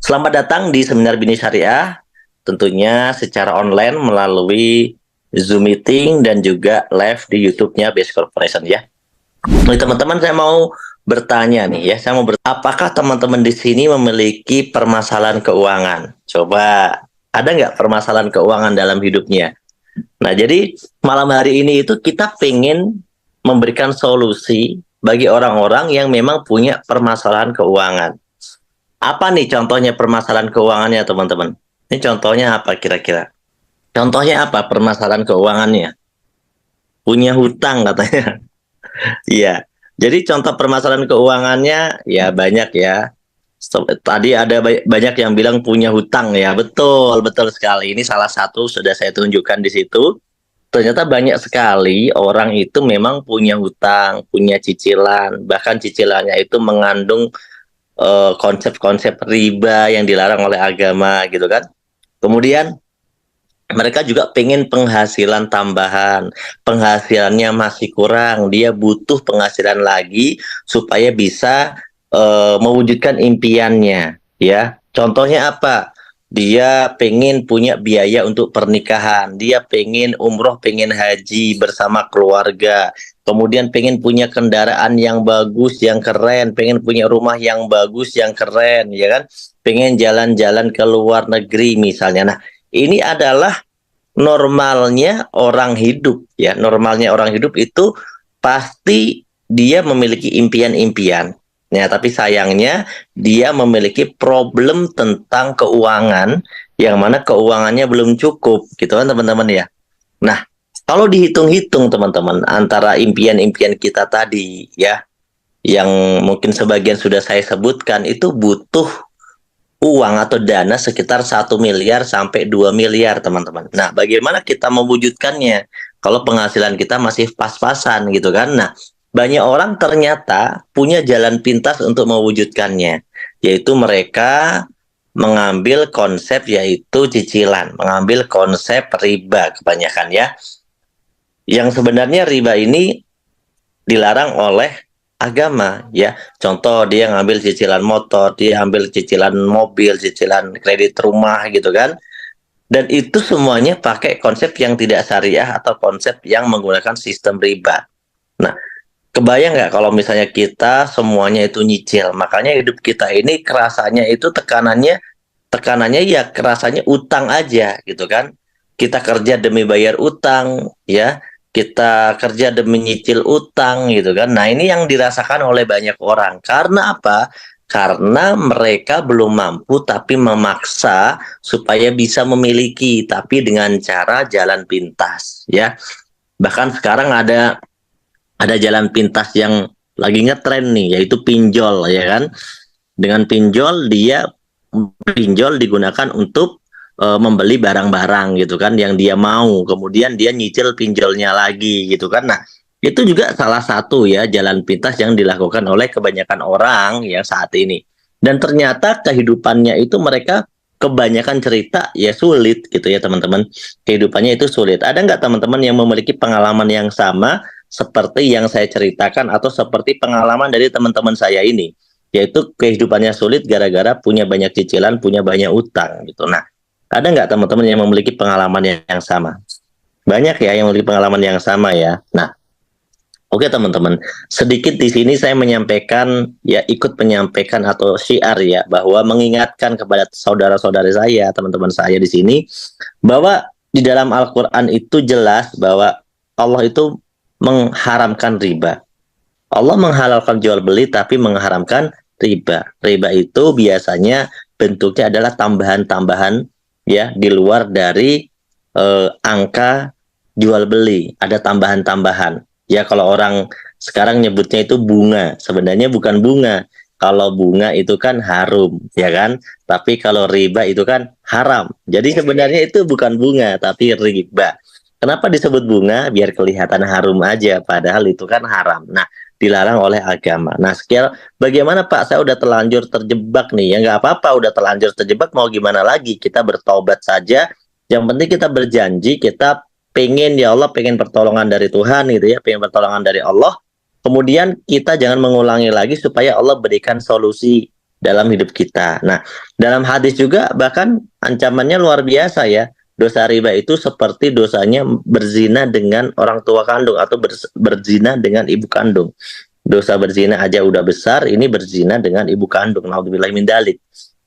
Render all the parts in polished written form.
Selamat datang di Seminar Bini Syariah, tentunya secara online melalui Zoom Meeting dan juga live di YouTube-nya Base Corporation ya. Nih teman-teman, saya mau bertanya nih ya, apakah teman-teman di sini memiliki permasalahan keuangan? Coba, ada nggak permasalahan keuangan dalam hidupnya? Nah, jadi malam hari ini itu kita pengen memberikan solusi bagi orang-orang yang memang punya permasalahan keuangan. Apa nih contohnya permasalahan keuangannya, teman-teman? Ini contohnya apa kira-kira? Contohnya apa permasalahan keuangannya? Punya hutang katanya. Iya. Jadi contoh permasalahan keuangannya ya banyak ya. Tadi ada banyak yang bilang punya hutang ya. Betul, betul sekali. Ini salah satu sudah saya tunjukkan di situ. Ternyata banyak sekali orang itu memang punya hutang, punya cicilan, bahkan cicilannya itu mengandung konsep-konsep riba yang dilarang oleh agama gitu kan. Kemudian mereka juga pengen penghasilan tambahan, penghasilannya masih kurang, dia butuh penghasilan lagi supaya bisa mewujudkan impiannya, ya. Contohnya apa? Dia pengen punya biaya untuk pernikahan, dia pengen umroh, pengen haji bersama keluarga, kemudian pengen punya kendaraan yang bagus, yang keren, pengen punya rumah yang bagus, yang keren, ya kan? Pengen jalan-jalan ke luar negeri misalnya. Nah, ini adalah normalnya orang hidup ya, normalnya orang hidup itu pasti dia memiliki impian-impian ya, tapi sayangnya dia memiliki problem tentang keuangan yang mana keuangannya belum cukup gitu kan teman-teman ya. Nah, kalau dihitung-hitung teman-teman, antara impian-impian kita tadi ya, yang mungkin sebagian sudah saya sebutkan, itu butuh uang atau dana sekitar 1 miliar sampai 2 miliar teman-teman. Nah, bagaimana kita mewujudkannya kalau penghasilan kita masih pas-pasan gitu kan? Nah, banyak orang ternyata punya jalan pintas untuk mewujudkannya, yaitu mereka mengambil konsep yaitu cicilan, mengambil konsep riba kebanyakan ya. Yang sebenarnya riba ini dilarang oleh agama ya. Contoh dia ngambil cicilan motor, dia ambil cicilan mobil, cicilan kredit rumah gitu kan. Dan itu semuanya pakai konsep yang tidak syariah atau konsep yang menggunakan sistem riba. Nah, kebayang nggak kalau misalnya kita semuanya itu nyicil? Makanya hidup kita ini kerasanya itu tekanannya ya kerasanya utang aja gitu kan. Kita kerja demi bayar utang ya, kita kerja demi nyicil utang gitu kan. Nah, ini yang dirasakan oleh banyak orang. Karena apa? Karena mereka belum mampu tapi memaksa supaya bisa memiliki, tapi dengan cara jalan pintas ya. Bahkan sekarang ada jalan pintas yang lagi ngetren nih, yaitu pinjol ya kan. Dengan pinjol digunakan untuk membeli barang-barang gitu kan yang dia mau, kemudian dia nyicil pinjolnya lagi gitu kan. Nah, itu juga salah satu ya jalan pintas yang dilakukan oleh kebanyakan orang yang saat ini. Dan ternyata kehidupannya itu mereka kebanyakan cerita ya sulit gitu ya teman-teman. Kehidupannya itu sulit. Ada nggak teman-teman yang memiliki pengalaman yang sama seperti yang saya ceritakan atau seperti pengalaman dari teman-teman saya ini? Yaitu kehidupannya sulit gara-gara punya banyak cicilan, punya banyak utang gitu. Nah, ada nggak teman-teman yang memiliki pengalaman yang sama? Banyak ya yang memiliki pengalaman yang sama ya. Nah, oke teman-teman, sedikit di sini saya menyampaikan ya, ikut menyampaikan atau syiar ya, bahwa mengingatkan kepada saudara-saudara saya, teman-teman saya di sini, bahwa di dalam Al-Quran itu jelas bahwa Allah itu mengharamkan riba. Allah menghalalkan jual beli tapi mengharamkan riba. Riba itu biasanya bentuknya adalah tambahan-tambahan ya, di luar dari angka jual beli. Ada tambahan-tambahan. Ya, kalau orang sekarang nyebutnya itu bunga, sebenarnya bukan bunga. Kalau bunga itu kan harum, ya kan? Tapi kalau riba itu kan haram. Jadi sebenarnya itu bukan bunga, tapi riba. Kenapa disebut bunga? Biar kelihatan harum aja, padahal itu kan haram. Nah, dilarang oleh agama. Nah, sekian, bagaimana Pak? Saya udah terlanjur terjebak nih. Ya nggak apa-apa, udah terlanjur terjebak, mau gimana lagi? Kita bertaubat saja. Yang penting kita berjanji, kita pengen ya Allah, pengen pertolongan dari Tuhan gitu ya, pengen pertolongan dari Allah. Kemudian kita jangan mengulangi lagi supaya Allah berikan solusi dalam hidup kita. Nah, dalam hadis juga bahkan ancamannya luar biasa ya. Dosa riba itu seperti dosanya berzina dengan orang tua kandung atau berzina dengan ibu kandung. Dosa berzina aja udah besar, ini berzina dengan ibu kandung. Naudzubillahi min dzalik.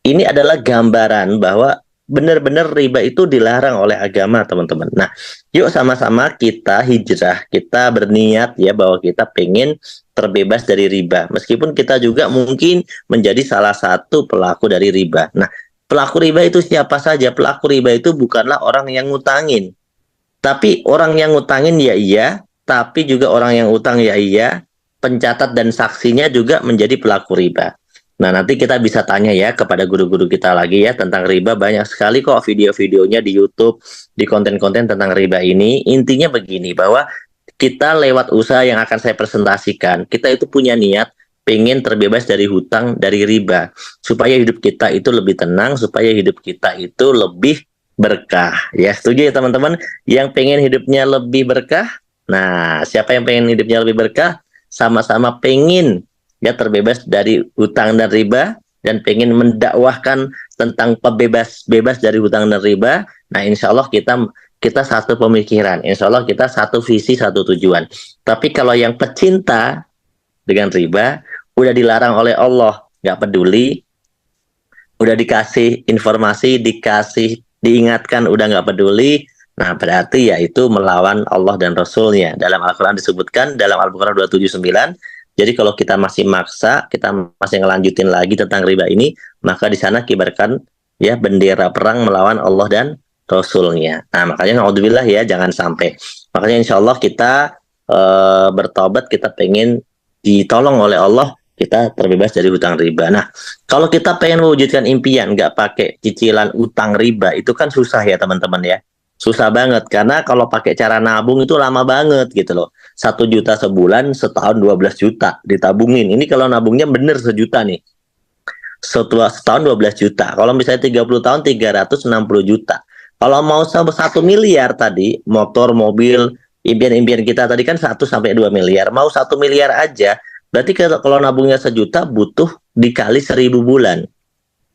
Ini adalah gambaran bahwa benar-benar riba itu dilarang oleh agama, teman-teman. Nah, yuk sama-sama kita hijrah, kita berniat ya bahwa kita pengen terbebas dari riba. Meskipun kita juga mungkin menjadi salah satu pelaku dari riba. Nah, pelaku riba itu siapa saja? Pelaku riba itu bukanlah orang yang ngutangin. Tapi orang yang ngutangin ya iya, tapi juga orang yang utang ya iya, pencatat dan saksinya juga menjadi pelaku riba. Nah, nanti kita bisa tanya ya kepada guru-guru kita lagi ya tentang riba. Banyak sekali kok video-videonya di YouTube, di konten-konten tentang riba ini. Intinya begini, bahwa kita lewat usaha yang akan saya presentasikan, kita itu punya niat pengen terbebas dari hutang, dari riba, supaya hidup kita itu lebih tenang, supaya hidup kita itu lebih berkah. Ya, setuju ya teman-teman? Yang pengen hidupnya lebih berkah? Nah, siapa yang pengen hidupnya lebih berkah? Sama-sama pengen ya terbebas dari hutang dan riba, dan pengen mendakwahkan tentang bebas dari hutang dan riba. Nah, insya Allah kita kita satu pemikiran, insya Allah kita satu visi, satu tujuan. Tapi kalau yang pecinta dengan riba, udah dilarang oleh Allah, nggak peduli, udah dikasih informasi, dikasih diingatkan, udah nggak peduli. Nah, berarti ya itu melawan Allah dan Rasulnya. Dalam Al-Quran disebutkan, dalam Al-Baqarah 279, jadi kalau kita masih maksa, kita masih ngelanjutin lagi tentang riba ini, maka di sana kibarkan ya bendera perang melawan Allah dan Rasulnya. Nah, makanya naudzubillah ya, jangan sampai. Makanya insya Allah kita bertobat, kita pengen ditolong oleh Allah, kita terbebas dari hutang riba. Nah, kalau kita pengen mewujudkan impian, nggak pakai cicilan utang riba, itu kan susah ya teman-teman ya. Susah banget, karena kalau pakai cara nabung itu lama banget gitu loh. 1 juta sebulan, setahun 12 juta ditabungin. Ini kalau nabungnya bener sejuta nih. Setahun 12 juta. Kalau misalnya 30 tahun 360 juta. Kalau mau 1 miliar tadi, motor, mobil, impian-impian kita tadi kan 1 sampai 2 miliar. Mau 1 miliar aja, berarti kalau nabungnya sejuta butuh dikali 1.000 bulan.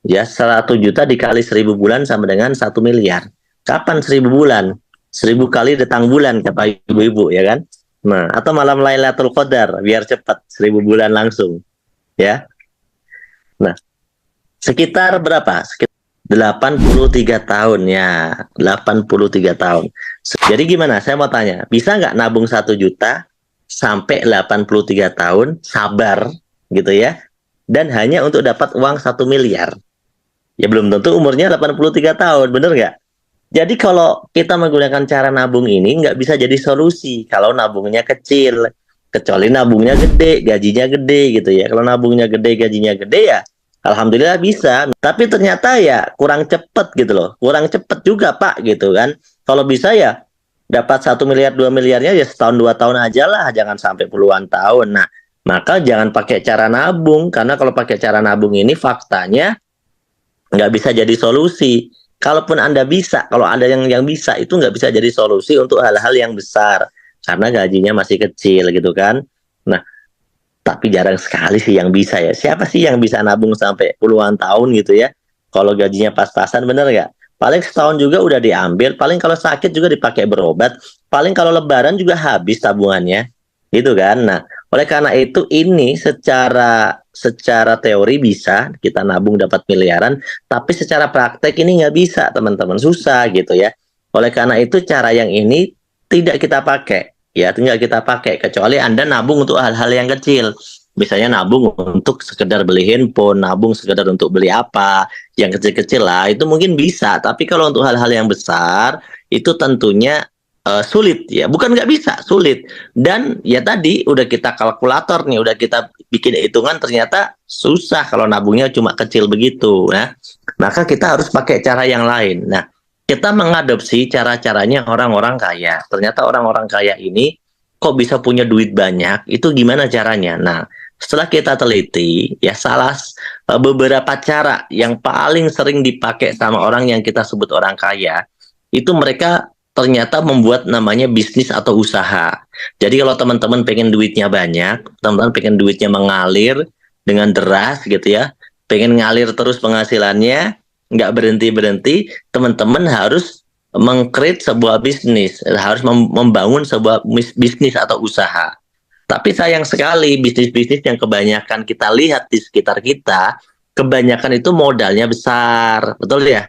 Ya, 100 juta dikali 1.000 bulan sama dengan 1 miliar. Kapan 1.000 bulan? 1.000 kali datang bulan, kata ibu-ibu ya kan. Nah, atau malam Lailatul Qadar biar cepat 1.000 bulan langsung. Ya. Nah, sekitar berapa? Sekitar 83 tahun ya. 83 tahun. Jadi gimana? Saya mau tanya, bisa nggak nabung 1 juta sampai 83 tahun, sabar gitu ya, dan hanya untuk dapat uang 1 miliar? Ya belum tentu umurnya 83 tahun, bener nggak? Jadi kalau kita menggunakan cara nabung ini nggak bisa jadi solusi kalau nabungnya kecil. Kecuali nabungnya gede, gajinya gede gitu ya. Kalau nabungnya gede, gajinya gede ya alhamdulillah bisa. Tapi ternyata ya kurang cepet gitu loh. Kurang cepet juga Pak gitu kan. Kalau bisa ya dapat 1 miliar, 2 miliarnya ya setahun 2 tahun aja lah. Jangan sampai puluhan tahun. Nah, maka jangan pakai cara nabung. Karena kalau pakai cara nabung ini faktanya nggak bisa jadi solusi. Kalaupun Anda bisa, kalau ada yang bisa, itu nggak bisa jadi solusi untuk hal-hal yang besar. Karena gajinya masih kecil gitu kan. Nah, tapi jarang sekali sih yang bisa ya. Siapa sih yang bisa nabung sampai puluhan tahun gitu ya? Kalau gajinya pas-pasan, bener nggak? Paling setahun juga udah diambil. Paling kalau sakit juga dipakai berobat. Paling kalau lebaran juga habis tabungannya. Gitu kan. Nah, oleh karena itu ini secara teori bisa kita nabung dapat miliaran, tapi secara praktek ini nggak bisa teman-teman, susah gitu ya. Oleh karena itu cara yang ini tidak kita pakai, ya tinggal kita pakai, kecuali Anda nabung untuk hal-hal yang kecil. Misalnya nabung untuk sekedar beli handphone, nabung sekedar untuk beli apa, yang kecil-kecil lah, itu mungkin bisa. Tapi kalau untuk hal-hal yang besar, itu tentunya sulit ya, bukan nggak bisa, sulit. Dan ya tadi udah kita kalkulator nih, udah kita bikin hitungan, ternyata susah kalau nabungnya cuma kecil begitu. Nah, maka kita harus pakai cara yang lain. Nah, kita mengadopsi cara-caranya orang-orang kaya. Ternyata orang-orang kaya ini kok bisa punya duit banyak, itu gimana caranya? Nah, setelah kita teliti, ya beberapa cara yang paling sering dipakai sama orang yang kita sebut orang kaya, itu mereka ternyata membuat namanya bisnis atau usaha. Jadi kalau teman-teman pengen duitnya banyak, teman-teman pengen duitnya mengalir dengan deras gitu ya, pengen ngalir terus penghasilannya, nggak berhenti-berhenti, teman-teman harus meng-create sebuah bisnis, harus membangun sebuah bisnis atau usaha. Tapi sayang sekali bisnis-bisnis yang kebanyakan kita lihat di sekitar kita, kebanyakan itu modalnya besar, betul ya?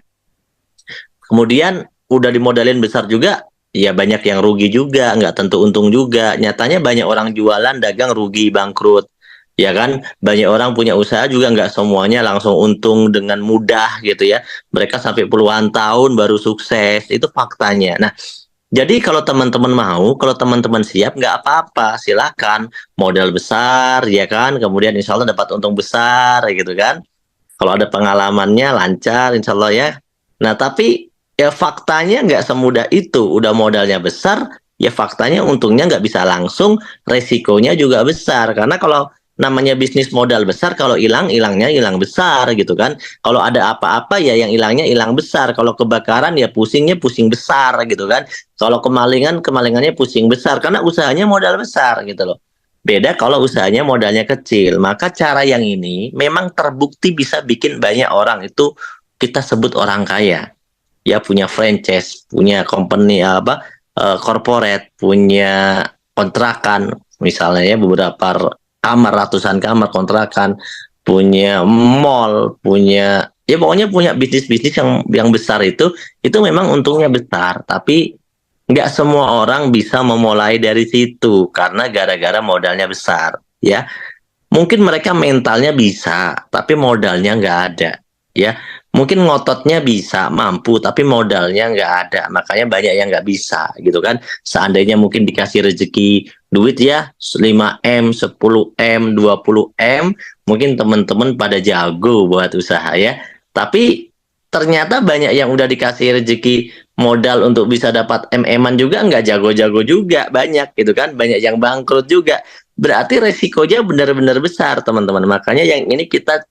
Kemudian udah dimodalin besar juga, ya banyak yang rugi juga, nggak tentu untung juga. Nyatanya banyak orang jualan, dagang rugi, bangkrut. Ya kan, banyak orang punya usaha juga nggak semuanya langsung untung dengan mudah gitu ya. Mereka sampai puluhan tahun baru sukses, itu faktanya. Nah, jadi kalau teman-teman mau, kalau teman-teman siap, nggak apa-apa, silakan modal besar, ya kan. Kemudian insya Allah dapat untung besar, gitu kan. Kalau ada pengalamannya lancar, insya Allah ya. Nah, tapi ya faktanya nggak semudah itu. Udah modalnya besar, ya faktanya untungnya nggak bisa langsung, resikonya juga besar. Karena kalau namanya bisnis modal besar, kalau hilang, hilangnya hilang besar gitu kan. Kalau ada apa-apa ya yang hilangnya hilang besar. Kalau kebakaran ya pusingnya pusing besar gitu kan. Kalau kemalingan, kemalingannya pusing besar. Karena usahanya modal besar gitu loh. Beda kalau usahanya modalnya kecil. Maka cara yang ini memang terbukti bisa bikin banyak orang itu kita sebut orang kaya. Ya punya franchise, punya company apa corporate, punya kontrakan misalnya ya beberapa kamar, ratusan kamar kontrakan, punya mall, punya ya pokoknya punya bisnis-bisnis yang besar itu memang untungnya besar, tapi nggak semua orang bisa memulai dari situ karena gara-gara modalnya besar ya. Mungkin mereka mentalnya bisa tapi modalnya nggak ada ya. Mungkin ngototnya bisa mampu tapi modalnya nggak ada, makanya banyak yang nggak bisa gitu kan. Seandainya mungkin dikasih rezeki duit ya 5M, 10M, 20M, mungkin teman-teman pada jago buat usaha ya. Tapi ternyata banyak yang udah dikasih rezeki modal untuk bisa dapat MM-an juga nggak jago-jago juga, banyak gitu kan, banyak yang bangkrut juga. Berarti resikonya benar-benar besar teman-teman. Makanya yang ini kita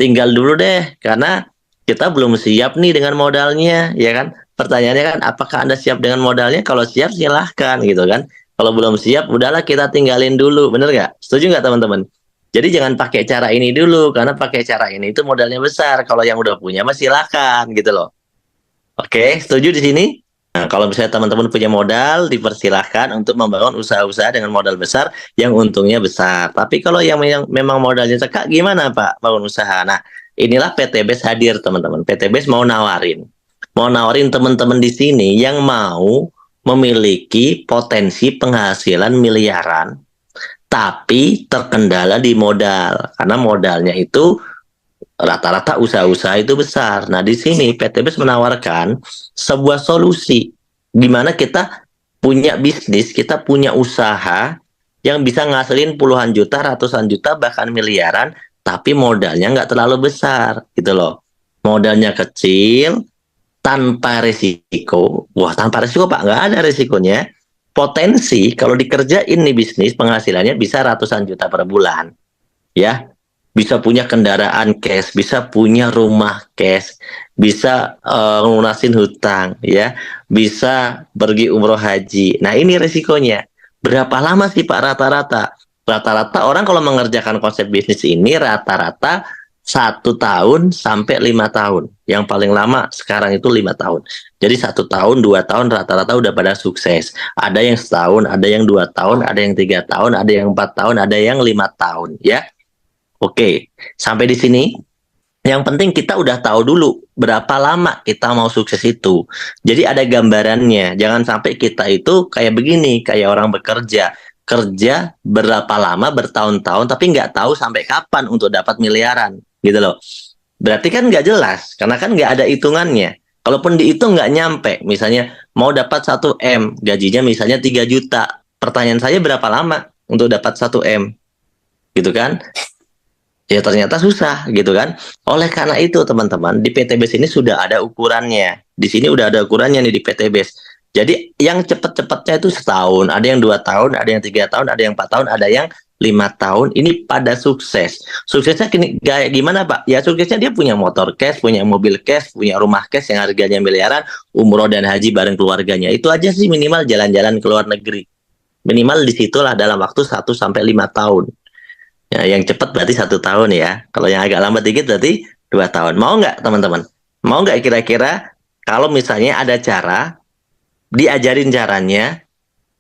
tinggal dulu deh, karena kita belum siap nih dengan modalnya, ya kan? Pertanyaannya kan, apakah Anda siap dengan modalnya? Kalau siap silahkan gitu kan. Kalau belum siap, udahlah kita tinggalin dulu, bener nggak? Setuju nggak teman-teman? Jadi jangan pakai cara ini dulu, karena pakai cara ini itu modalnya besar. Kalau yang udah punya, mah silahkan gitu loh. Oke, setuju di sini? Nah, kalau misalnya teman-teman punya modal, dipersilahkan untuk membangun usaha-usaha dengan modal besar yang untungnya besar. Tapi kalau yang memang modalnya cekak, gimana Pak bangun usaha? Nah, inilah PTBS hadir teman-teman. PTBS mau nawarin teman-teman di sini yang mau memiliki potensi penghasilan miliaran, tapi terkendala di modal. Karena modalnya itu rata-rata usaha-usaha itu besar. Nah, di sini PTBS menawarkan sebuah solusi di mana kita punya bisnis, kita punya usaha yang bisa ngasilin puluhan juta, ratusan juta, bahkan miliaran, tapi modalnya nggak terlalu besar, gitu loh. Modalnya kecil, tanpa risiko. Wah, tanpa risiko Pak, nggak ada risikonya. Potensi kalau dikerjain nih bisnis, penghasilannya bisa ratusan juta per bulan. Ya, bisa punya kendaraan cash, bisa punya rumah cash, bisa lunasin hutang, ya, bisa pergi umroh haji. Nah ini resikonya. Berapa lama sih Pak rata-rata? Rata-rata orang kalau mengerjakan konsep bisnis ini rata-rata 1 tahun sampai 5 tahun. Yang paling lama sekarang itu 5 tahun. Jadi 1 tahun, 2 tahun rata-rata udah pada sukses. Ada yang setahun, ada yang 2 tahun, ada yang 3 tahun, ada yang 4 tahun, ada yang 5 tahun, ya. Oke, sampai di sini. Yang penting kita udah tahu dulu berapa lama kita mau sukses itu. Jadi ada gambarannya. Jangan sampai kita itu kayak begini, kayak orang bekerja. Kerja berapa lama, bertahun-tahun, tapi nggak tahu sampai kapan untuk dapat miliaran. Gitu loh. Berarti kan nggak jelas, karena kan nggak ada hitungannya. Kalaupun dihitung nggak nyampe, misalnya mau dapat 1M, gajinya misalnya 3 juta. Pertanyaan saya berapa lama untuk dapat 1M? Gitu kan? Ya ternyata susah gitu kan. Oleh karena itu teman-teman, di PTBS ini sudah ada ukurannya. Di sini udah ada ukurannya nih di PTBS. Jadi yang cepet-cepetnya itu setahun, ada yang 2 tahun, ada yang 3 tahun, ada yang 4 tahun, ada yang 5 tahun. Ini pada sukses. Suksesnya kayak gimana Pak? Ya suksesnya dia punya motor cash, punya mobil cash, punya rumah cash yang harganya miliaran, umroh dan haji bareng keluarganya. Itu aja sih minimal jalan-jalan ke luar negeri. Minimal disitulah dalam waktu 1 sampai 5 tahun. Ya, yang cepat berarti 1 tahun ya. Kalau yang agak lambat dikit berarti 2 tahun. Mau nggak teman-teman? Mau nggak kira-kira kalau misalnya ada cara, diajarin caranya,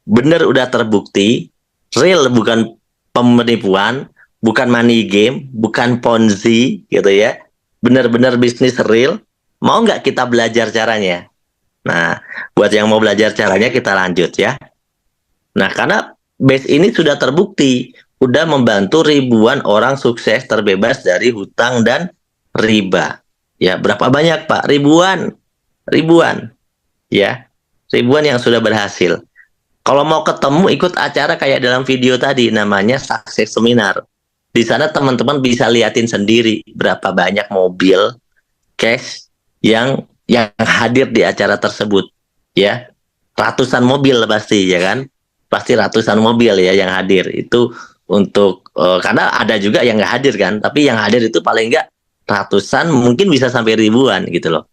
bener udah terbukti, real bukan penipuan, bukan money game, bukan ponzi gitu ya. Bener-bener bisnis real. Mau nggak kita belajar caranya? Nah, buat yang mau belajar caranya kita lanjut ya. Nah, karena base ini sudah terbukti, sudah membantu ribuan orang sukses terbebas dari hutang dan riba. Ya, berapa banyak, Pak? Ribuan. Ribuan. Ya, ribuan yang sudah berhasil. Kalau mau ketemu, ikut acara kayak dalam video tadi, namanya Success Seminar. Di sana teman-teman bisa liatin sendiri berapa banyak mobil, cash yang hadir di acara tersebut. Ya, ratusan mobil pasti ya kan, pasti ratusan mobil ya yang hadir itu untuk karena ada juga yang nggak hadir kan, tapi yang hadir itu paling nggak ratusan, mungkin bisa sampai ribuan gitu loh.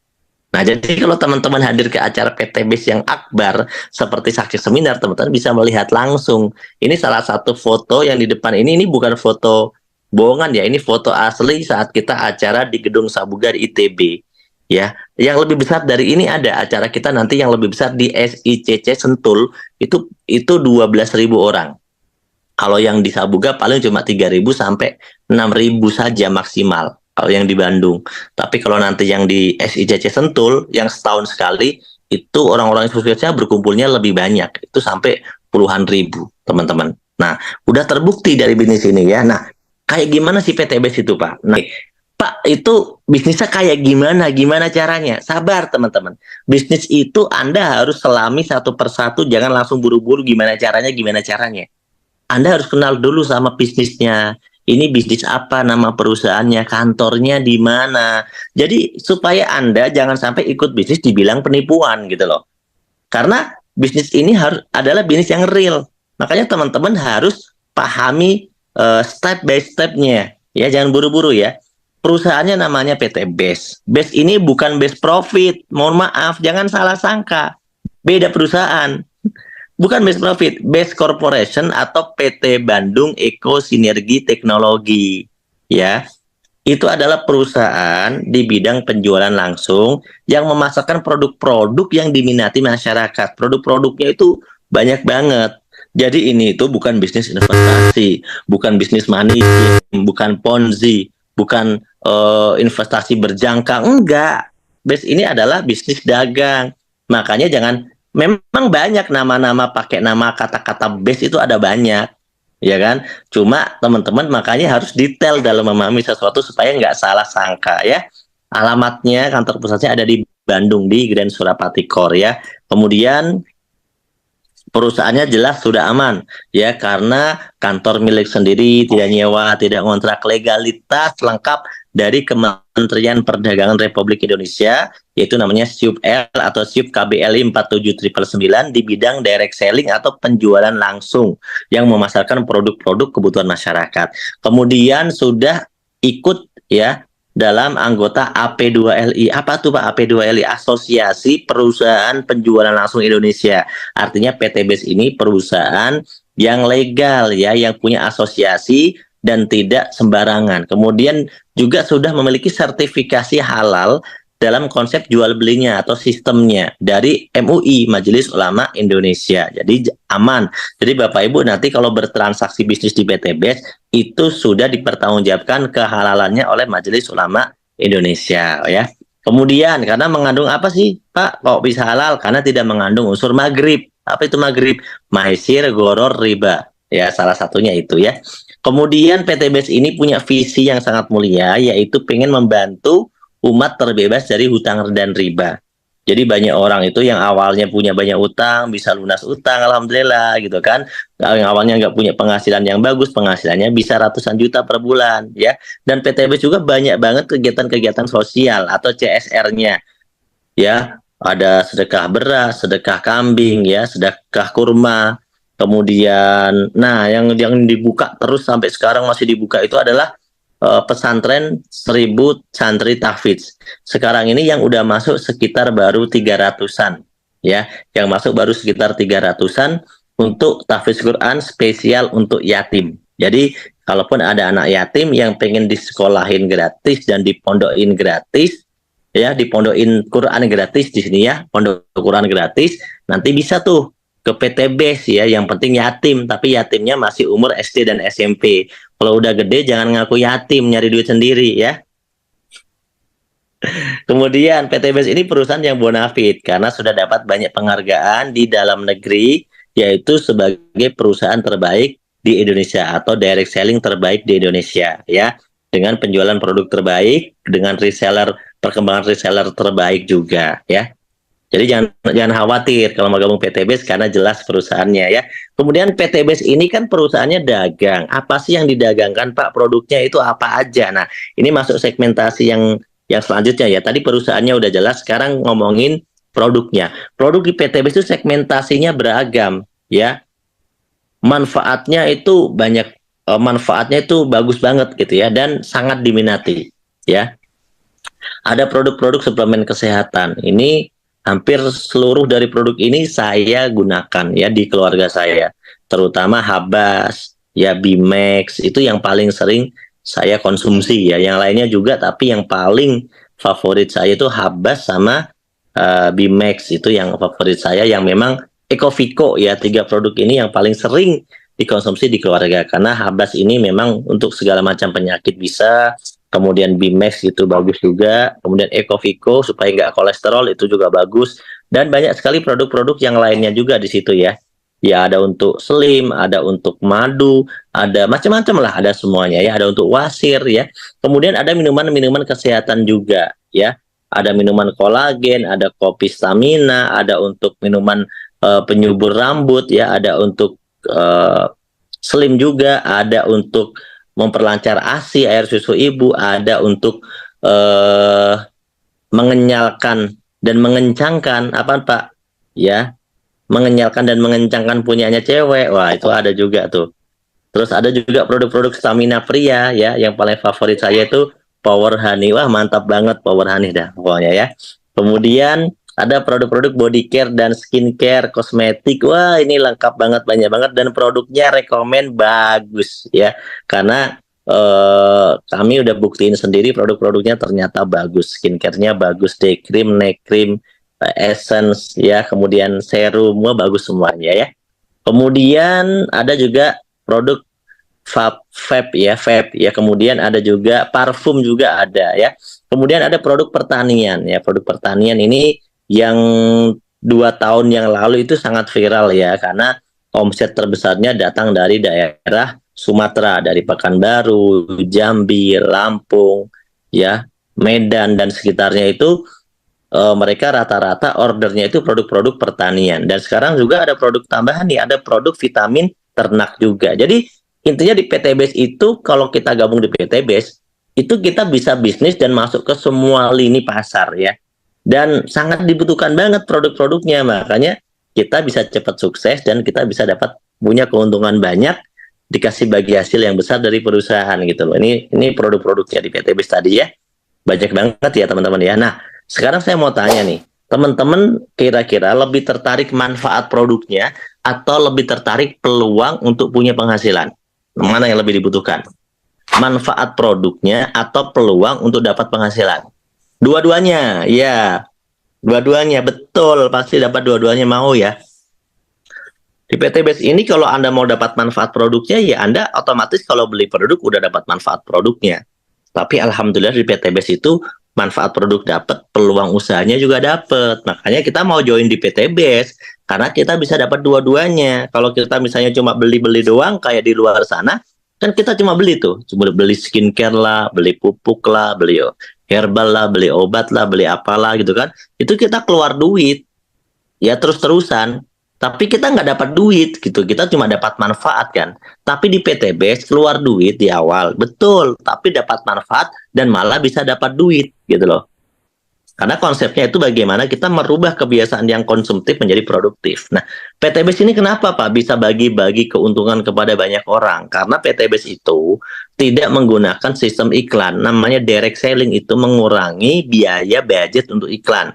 Nah, jadi kalau teman-teman hadir ke acara PTBS yang akbar seperti saksi seminar, teman-teman bisa melihat langsung. Ini salah satu foto yang di depan ini bukan foto bohongan ya, ini foto asli saat kita acara di Gedung Sabuga di ITB. Ya, yang lebih besar dari ini ada acara kita nanti yang lebih besar di SICC Sentul, itu 12.000 orang. Kalau yang di Sabuga paling cuma 3.000 sampai 6.000 saja maksimal kalau yang di Bandung. Tapi kalau nanti yang di SICC Sentul yang setahun sekali, itu orang-orang suksesnya berkumpulnya lebih banyak. Itu sampai puluhan ribu, teman-teman. Nah, udah terbukti dari bisnis ini ya. Nah, kayak gimana sih PTBS itu, Pak? Nah, Pak, itu bisnisnya kayak gimana? Gimana caranya? Sabar, teman-teman. Bisnis itu Anda harus selami satu persatu, jangan langsung buru-buru gimana caranya, gimana caranya. Anda harus kenal dulu sama bisnisnya. Ini bisnis apa, nama perusahaannya, kantornya di mana. Jadi supaya Anda jangan sampai ikut bisnis dibilang penipuan gitu loh. Karena bisnis ini adalah bisnis yang real. Makanya teman-teman harus pahami step by stepnya. Ya, jangan buru-buru ya. Perusahaannya namanya PT BES. BES ini bukan BES Profit. Mohon maaf, jangan salah sangka. Beda perusahaan. Bukan base profit, base corporation atau PT Bandung Eko Sinergi Teknologi. Ya, itu adalah perusahaan di bidang penjualan langsung yang memasarkan produk-produk yang diminati masyarakat. Produk-produknya itu banyak banget. Jadi ini itu bukan bisnis investasi, bukan bisnis money, bukan ponzi, bukan investasi berjangka, enggak. Base ini adalah bisnis dagang. Makanya jangan. Memang banyak nama-nama pakai nama kata-kata base itu ada banyak, ya kan? Cuma teman-teman makanya harus detail dalam memahami sesuatu supaya nggak salah sangka ya. Alamatnya kantor pusatnya ada di Bandung di Grand Surapati Core ya. Kemudian perusahaannya jelas sudah aman ya karena kantor milik sendiri, tidak nyewa, tidak kontrak, legalitas lengkap dari Kementerian Perdagangan Republik Indonesia, yaitu namanya SUP-L atau SUP KBLI 47999 di bidang direct selling atau penjualan langsung yang memasarkan produk-produk kebutuhan masyarakat. Kemudian sudah ikut ya dalam anggota AP2LI. Apa tuh Pak AP2LI? Asosiasi Perusahaan Penjualan Langsung Indonesia. Artinya PTBS ini perusahaan yang legal ya, yang punya asosiasi dan tidak sembarangan. Kemudian juga sudah memiliki sertifikasi halal dalam konsep jual belinya atau sistemnya dari MUI, Majelis Ulama Indonesia. Jadi aman. Jadi Bapak Ibu nanti kalau bertransaksi bisnis di PTBS itu sudah dipertanggungjawabkan kehalalannya oleh Majelis Ulama Indonesia ya. Kemudian karena mengandung apa sih Pak kok bisa halal? Karena tidak mengandung unsur maghrib. Apa itu maghrib? Maisir, goror, riba. Ya salah satunya itu ya. Kemudian PTBS ini punya visi yang sangat mulia, yaitu pengen membantu umat terbebas dari hutang dan riba. Jadi banyak orang itu yang awalnya punya banyak utang, bisa lunas utang, alhamdulillah gitu kan. Yang awalnya nggak punya penghasilan yang bagus, penghasilannya bisa ratusan juta per bulan ya. Dan PTBS juga banyak banget kegiatan-kegiatan sosial atau CSR-nya ya. Ada sedekah beras, sedekah kambing ya, sedekah kurma. Kemudian, nah yang dibuka terus sampai sekarang masih dibuka itu adalah pesantren 1.000 santri tahfidz. Sekarang ini yang udah masuk sekitar baru 300-an ya. Yang masuk baru sekitar 300-an untuk tahfidz Quran spesial untuk yatim. Jadi kalaupun ada anak yatim yang pengen disekolahin gratis dan dipondokin gratis, ya dipondokin Quran gratis di sini ya, pondok Quran gratis, nanti bisa tuh ke PTBS ya, yang penting yatim, tapi yatimnya masih umur SD dan SMP. Kalau udah gede jangan ngaku yatim, nyari duit sendiri ya. Kemudian PTBS ini perusahaan yang bonafit karena sudah dapat banyak penghargaan di dalam negeri, yaitu sebagai perusahaan terbaik di Indonesia atau direct selling terbaik di Indonesia ya, dengan penjualan produk terbaik, dengan reseller, perkembangan reseller terbaik juga ya. Jadi jangan khawatir kalau mau gabung PTBS karena jelas perusahaannya ya. Kemudian PTBS ini kan perusahaannya dagang. Apa sih yang didagangkan Pak? Produknya itu apa aja? Nah, ini masuk segmentasi yang selanjutnya ya. Tadi perusahaannya udah jelas, sekarang ngomongin produknya. Produk di PTBS itu segmentasinya beragam ya. Manfaatnya itu banyak, manfaatnya itu bagus banget gitu ya, dan sangat diminati ya. Ada produk-produk suplemen kesehatan. Ini hampir seluruh dari produk ini saya gunakan ya di keluarga saya. Terutama Habas, ya Bimax, itu yang paling sering saya konsumsi ya. Yang lainnya juga, tapi yang paling favorit saya itu Habas sama Bimax, itu yang favorit saya, yang memang Ecoviko ya. Tiga produk ini yang paling sering dikonsumsi di keluarga, karena Habas ini memang untuk segala macam penyakit bisa, kemudian Bimax itu bagus juga, kemudian Ecoviko supaya nggak kolesterol itu juga bagus, dan banyak sekali produk-produk yang lainnya juga di situ ya. Ya ada untuk slim, ada untuk madu, ada macam-macam lah, ada semuanya ya, ada untuk wasir ya. Kemudian ada minuman-minuman kesehatan juga ya. Ada minuman kolagen, ada kopi stamina, ada untuk minuman penyubur rambut ya, ada untuk slim juga, ada untuk memperlancar ASI, air susu ibu, ada untuk mengenyalkan dan mengencangkan apa Pak? Ya, mengenyalkan dan mengencangkan punyanya cewek. Wah, itu ada juga tuh. Terus ada juga produk-produk stamina pria ya, yang paling favorit saya itu Power Honey. Wah, mantap banget Power Honey dah pokoknya ya. Kemudian ada produk-produk body care dan skincare, kosmetik. Wah, ini lengkap banget, banyak banget, dan produknya rekomen bagus ya. Karena kami udah buktiin sendiri produk-produknya ternyata bagus. Skincare-nya bagus, day cream, neck cream, essence ya, kemudian serum, wah bagus semuanya ya. Kemudian ada juga produk vape ya, kemudian ada juga parfum juga ada ya. Kemudian ada produk pertanian ya, produk pertanian ini yang 2 tahun yang lalu itu sangat viral ya, karena omset terbesarnya datang dari daerah Sumatera, dari Pekanbaru, Jambi, Lampung ya, Medan dan sekitarnya itu. Mereka rata-rata ordernya itu produk-produk pertanian, dan sekarang juga ada produk tambahan nih, ada produk vitamin ternak juga. Jadi intinya di PTBS itu, kalau kita gabung di PTBS itu kita bisa bisnis dan masuk ke semua lini pasar ya, dan sangat dibutuhkan banget produk-produknya, makanya kita bisa cepat sukses dan kita bisa dapat punya keuntungan banyak, dikasih bagi hasil yang besar dari perusahaan gitu loh. Ini produk-produknya di PTBS tadi ya, banyak banget ya teman-teman ya. Nah, sekarang saya mau tanya nih, teman-teman kira-kira lebih tertarik manfaat produknya atau lebih tertarik peluang untuk punya penghasilan? Mana yang lebih dibutuhkan? Manfaat produknya atau peluang untuk dapat penghasilan? Dua-duanya, ya. Dua-duanya, betul. Pasti dapat dua-duanya, mau ya. Di PTBS ini kalau Anda mau dapat manfaat produknya, ya Anda otomatis kalau beli produk udah dapat manfaat produknya. Tapi alhamdulillah di PTBS itu manfaat produk dapat, peluang usahanya juga dapat. Makanya kita mau join di PTBS karena kita bisa dapat dua-duanya. Kalau kita misalnya cuma beli-beli doang kayak di luar sana, kan kita cuma beli tuh, cuma beli skincare lah, beli pupuk lah, beli herbal lah, beli obat lah, beli apalah gitu kan. Itu kita keluar duit ya terus-terusan. Tapi kita nggak dapat duit gitu, kita cuma dapat manfaat kan. Tapi di PTBS keluar duit di awal, betul. Tapi dapat manfaat dan malah bisa dapat duit gitu loh. Karena konsepnya itu bagaimana kita merubah kebiasaan yang konsumtif menjadi produktif. Nah, PTBS ini kenapa Pak bisa bagi-bagi keuntungan kepada banyak orang? Karena PTBS itu tidak menggunakan sistem iklan. Namanya direct selling, itu mengurangi biaya budget untuk iklan.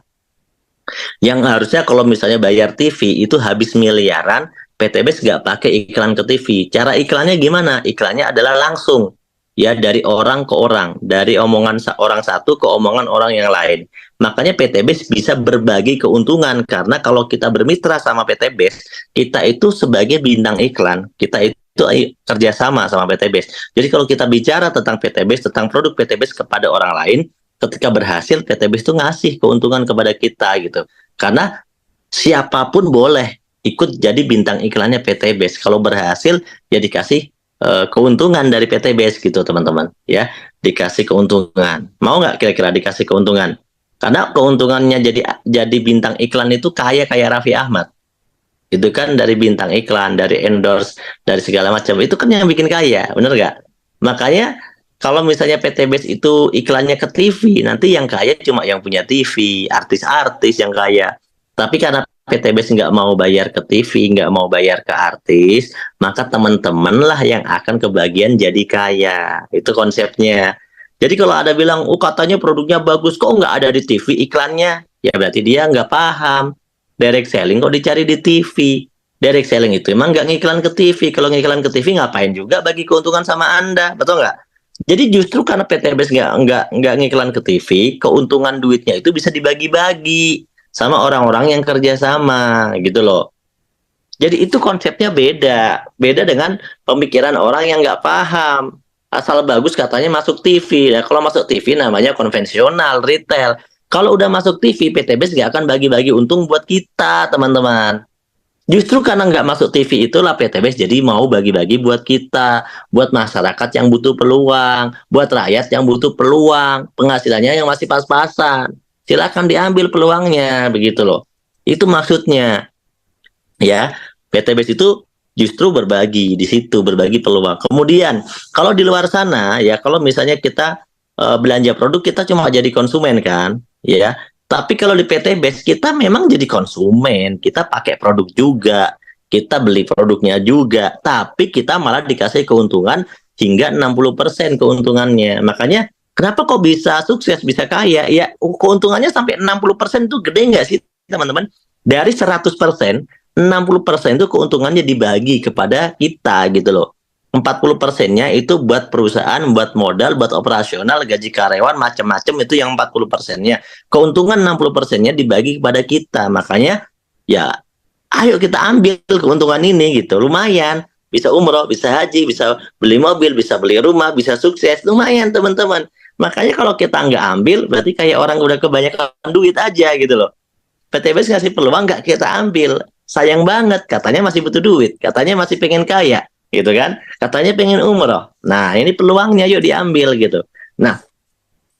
Yang harusnya kalau misalnya bayar TV itu habis miliaran, PTBase nggak pakai iklan ke TV. Cara iklannya gimana? Iklannya adalah langsung, ya, dari orang ke orang, dari omongan orang satu ke omongan orang yang lain. Makanya PTBase bisa berbagi keuntungan, karena kalau kita bermitra sama PTBase, kita itu sebagai bintang iklan, kita itu kerjasama sama PTBase. Jadi kalau kita bicara tentang PTBase, tentang produk PTBase kepada orang lain, ketika berhasil, PTBase itu ngasih keuntungan kepada kita gitu. Karena siapapun boleh ikut jadi bintang iklannya PTBase. Kalau berhasil, ya dikasih keuntungan dari PTBase gitu, teman-teman. Ya, dikasih keuntungan. Mau nggak kira-kira dikasih keuntungan? Karena keuntungannya jadi bintang iklan itu kayak Raffi Ahmad. Itu kan dari bintang iklan, dari endorse, dari segala macam. Itu kan yang bikin kaya, bener nggak? Makanya kalau misalnya PTBase itu iklannya ke TV, nanti yang kaya cuma yang punya TV, artis-artis yang kaya. Tapi karena PTBase nggak mau bayar ke TV, nggak mau bayar ke artis, maka teman-teman lah yang akan kebagian jadi kaya. Itu konsepnya. Jadi kalau ada bilang, oh katanya produknya bagus, kok nggak ada di TV iklannya? Ya berarti dia nggak paham. Direct selling kok dicari di TV. Direct selling itu emang nggak ngiklan ke TV. Kalau ngiklan ke TV ngapain juga bagi keuntungan sama Anda, betul nggak? Jadi justru karena PTBase nggak ngiklan ke TV, keuntungan duitnya itu bisa dibagi-bagi sama orang-orang yang kerja sama, gitu loh. Jadi itu konsepnya beda dengan pemikiran orang yang nggak paham. Asal bagus katanya masuk TV. Nah, kalau masuk TV namanya konvensional, retail. Kalau udah masuk TV, PTBase nggak akan bagi-bagi untung buat kita, teman-teman. Justru karena nggak masuk TV itulah PTBase jadi mau bagi-bagi buat kita, buat masyarakat yang butuh peluang, buat rakyat yang butuh peluang, penghasilannya yang masih pas-pasan. Silakan diambil peluangnya, begitu loh. Itu maksudnya, ya. PTBase itu justru berbagi di situ, berbagi peluang. Kemudian kalau di luar sana, ya, kalau misalnya kita belanja produk, kita cuma jadi konsumen kan, ya. Tapi kalau di PTBase kita memang jadi konsumen, kita pakai produk juga, kita beli produknya juga, tapi kita malah dikasih keuntungan hingga 60% keuntungannya. Makanya kenapa kok bisa sukses, bisa kaya? Ya keuntungannya sampai 60% itu gede nggak sih, teman-teman? Dari 100%, 60% itu keuntungannya dibagi kepada kita gitu loh. 40%-nya itu buat perusahaan, buat modal, buat operasional, gaji karyawan, macam-macam, itu yang 40%-nya. Keuntungan 60%-nya dibagi kepada kita. Makanya ya ayo kita ambil keuntungan ini gitu. Lumayan, bisa umroh, bisa haji, bisa beli mobil, bisa beli rumah, bisa sukses. Lumayan, teman-teman. Makanya kalau kita nggak ambil, berarti kayak orang udah kebanyakan duit aja gitu loh. PTBase ngasih peluang, nggak kita ambil. Sayang banget, katanya masih butuh duit, katanya masih pengen kaya, gitu kan? Katanya pengen umroh. Nah, ini peluangnya, yuk diambil gitu. Nah,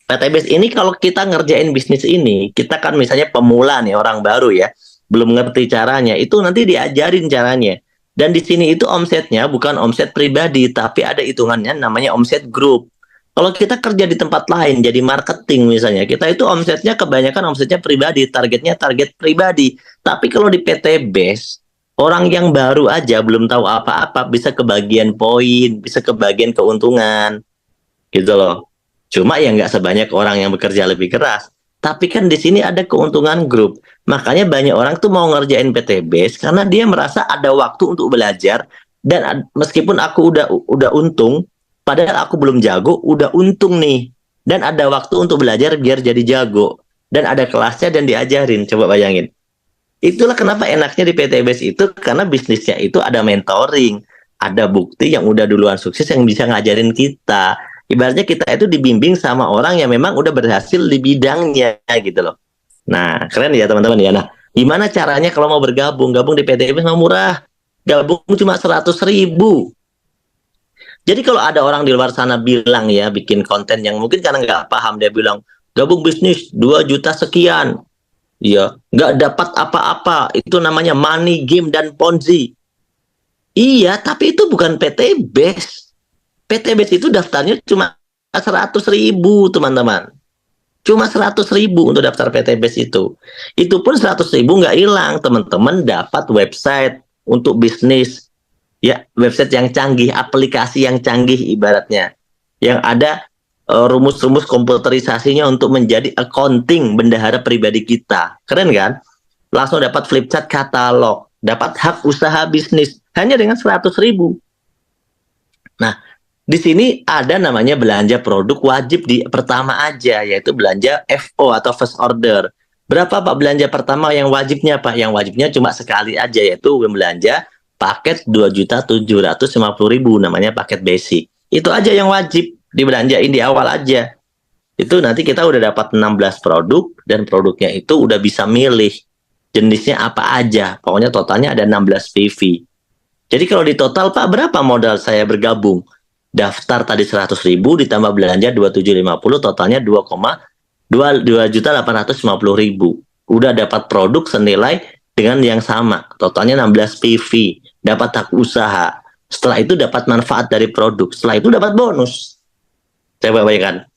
PTBase ini kalau kita ngerjain bisnis ini, kita kan misalnya pemula nih, orang baru ya, belum ngerti caranya, itu nanti diajarin caranya. Dan di sini itu omsetnya bukan omset pribadi, tapi ada hitungannya namanya omset grup. Kalau kita kerja di tempat lain, jadi marketing misalnya, kita itu omsetnya kebanyakan omsetnya pribadi, targetnya target pribadi. Tapi kalau di PTBase, orang yang baru aja belum tahu apa-apa bisa kebagian poin, bisa kebagian keuntungan, gitu loh. Cuma ya nggak sebanyak orang yang bekerja lebih keras. Tapi kan di sini ada keuntungan grup. Makanya banyak orang tuh mau ngerjain PTBase karena dia merasa ada waktu untuk belajar, dan meskipun aku udah untung, padahal aku belum jago, udah untung nih. Dan ada waktu untuk belajar biar jadi jago. Dan ada kelasnya dan diajarin. Coba bayangin. Itulah kenapa enaknya di PTBase itu, karena bisnisnya itu ada mentoring. Ada bukti yang udah duluan sukses yang bisa ngajarin kita. Ibaratnya kita itu dibimbing sama orang yang memang udah berhasil di bidangnya gitu loh. Nah, keren ya teman-teman ya. Nah, gimana caranya kalau mau bergabung? Gabung di PTBase mau murah. Gabung cuma 100.000. Jadi kalau ada orang di luar sana bilang ya, bikin konten yang mungkin karena nggak paham, dia bilang, gabung bisnis 2 juta sekian. Ya, nggak dapat apa-apa. Itu namanya money game dan ponzi. Iya, tapi itu bukan PTBase. PTBase itu daftarnya cuma 100.000, teman-teman. Cuma 100.000 untuk daftar PTBase itu. Itu pun 100.000 nggak hilang, teman-teman dapat website untuk bisnis. Ya, website yang canggih, aplikasi yang canggih ibaratnya. Yang ada rumus-rumus komputerisasinya untuk menjadi accounting bendahara pribadi kita. Keren kan? Langsung dapat flipchart katalog. dapat hak usaha bisnis hanya dengan 100.000. Nah, di sini ada namanya belanja produk wajib di pertama aja, yaitu belanja FO atau first order. Berapa Pak belanja pertama yang wajibnya Pak? Yang wajibnya cuma sekali aja, yaitu belanja paket 2.750.000, namanya paket basic. Itu aja yang wajib dibelanjain di awal aja. Itu nanti kita udah dapat 16 produk, dan produknya itu udah bisa milih jenisnya apa aja. Pokoknya totalnya ada 16 PV. Jadi kalau di total Pak, berapa modal saya bergabung? Daftar tadi 100.000 ditambah belanja 2.750, totalnya 2.850.000. Udah dapat produk senilai dengan yang sama, totalnya 16 PV, dapat hak usaha. Setelah itu dapat manfaat dari produk, setelah itu dapat bonus. Coba bayangkan.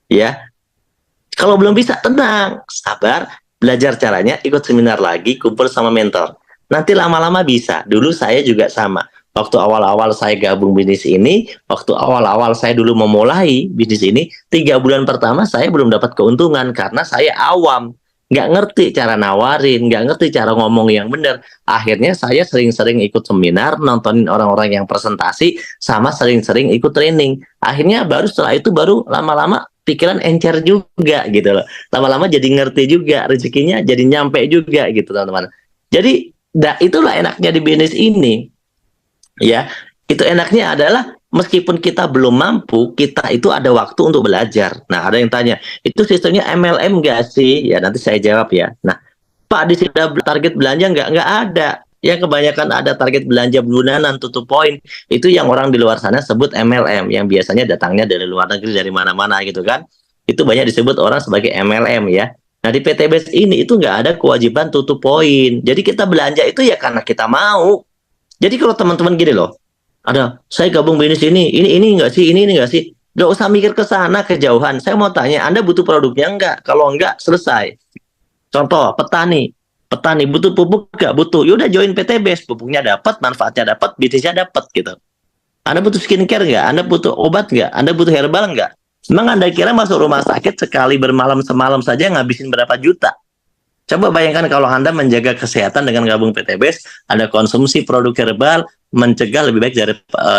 Ya, kalau belum bisa, tenang, sabar, belajar caranya, ikut seminar lagi, kumpul sama mentor. Nanti lama-lama bisa. Dulu saya juga sama. Waktu awal-awal saya gabung bisnis ini, waktu awal-awal saya dulu memulai bisnis ini, 3 bulan pertama saya belum dapat keuntungan karena saya awam. Nggak ngerti cara nawarin, nggak ngerti cara ngomong yang benar. Akhirnya saya sering-sering ikut seminar, nontonin orang-orang yang presentasi, sama sering-sering ikut training. Akhirnya baru setelah itu baru lama-lama pikiran encer juga gitu loh. Lama-lama jadi ngerti juga, rezekinya jadi nyampe juga gitu teman-teman. Jadi itulah enaknya di bisnis ini. Ya, itu enaknya adalah meskipun kita belum mampu, kita itu ada waktu untuk belajar. Nah, ada yang tanya, itu sistemnya MLM nggak sih? Ya, nanti saya jawab ya. Nah, Pak, di sini ada target belanja nggak? Nggak ada. Yang kebanyakan ada target belanja bulanan, tutup poin. Itu yang orang di luar sana sebut MLM, yang biasanya datangnya dari luar negeri, dari mana-mana gitu kan. Itu banyak disebut orang sebagai MLM ya. Nah, di PTBS ini itu nggak ada kewajiban tutup poin. Jadi kita belanja itu ya karena kita mau. Jadi kalau teman-teman gini loh, ada saya gabung bisnis ini enggak sih, ini enggak sih, nggak usah mikir ke sana kejauhan. Saya mau tanya, Anda butuh produknya enggak? Kalau enggak, selesai. Contoh, petani, petani butuh pupuk enggak? Butuh. Yaudah join PTBS, pupuknya dapat, manfaatnya dapat, bisnisnya dapat gitu. Anda butuh skincare enggak? Anda butuh obat enggak? Anda butuh herbal enggak? Memang Anda kira masuk rumah sakit sekali bermalam semalam saja ngabisin berapa juta? Coba bayangkan kalau Anda menjaga kesehatan dengan gabung PTBS, ada konsumsi produk herbal, mencegah lebih baik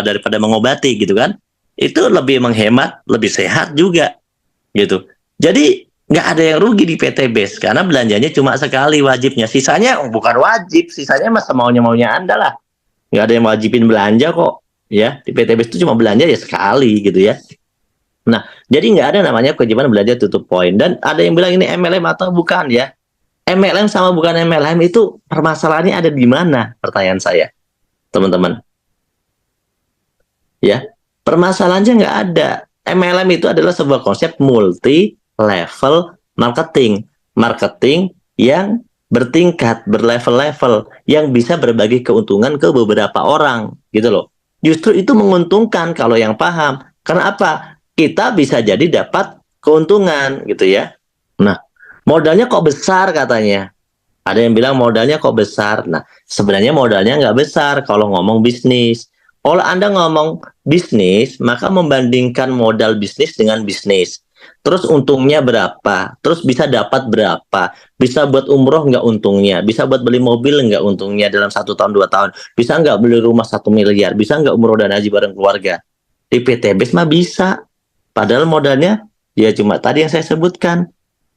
daripada mengobati gitu kan. Itu lebih menghemat, lebih sehat juga gitu. Jadi nggak ada yang rugi di PTBS karena belanjanya cuma sekali wajibnya. Sisanya bukan wajib, sisanya masa maunya Anda lah. Nggak ada yang wajibin belanja kok. Ya, di PTBS itu cuma belanja ya sekali gitu ya. Nah, jadi nggak ada namanya kewajiban belanja tutup poin. Dan ada yang bilang ini MLM atau bukan ya. MLM sama bukan MLM itu permasalahannya ada di mana? Pertanyaan saya, teman-teman. Ya, permasalahannya nggak ada. MLM itu adalah sebuah konsep multi level marketing, marketing yang bertingkat, berlevel-level, yang bisa berbagi keuntungan ke beberapa orang, gitu loh. Justru itu menguntungkan kalau yang paham. Karena apa? Kita bisa jadi dapat keuntungan, gitu ya. Nah, modalnya kok besar katanya. Ada yang bilang modalnya kok besar. Nah, sebenarnya modalnya nggak besar kalau ngomong bisnis. Kalau Anda ngomong bisnis, maka membandingkan modal bisnis dengan bisnis. Terus untungnya berapa? Terus bisa dapat berapa? Bisa buat umroh nggak untungnya? Bisa buat beli mobil nggak untungnya dalam 1 tahun, 2 tahun? Bisa nggak beli rumah 1 miliar? Bisa nggak umroh dan haji bareng keluarga? Di PTBS mah bisa. Padahal modalnya ya cuma tadi yang saya sebutkan.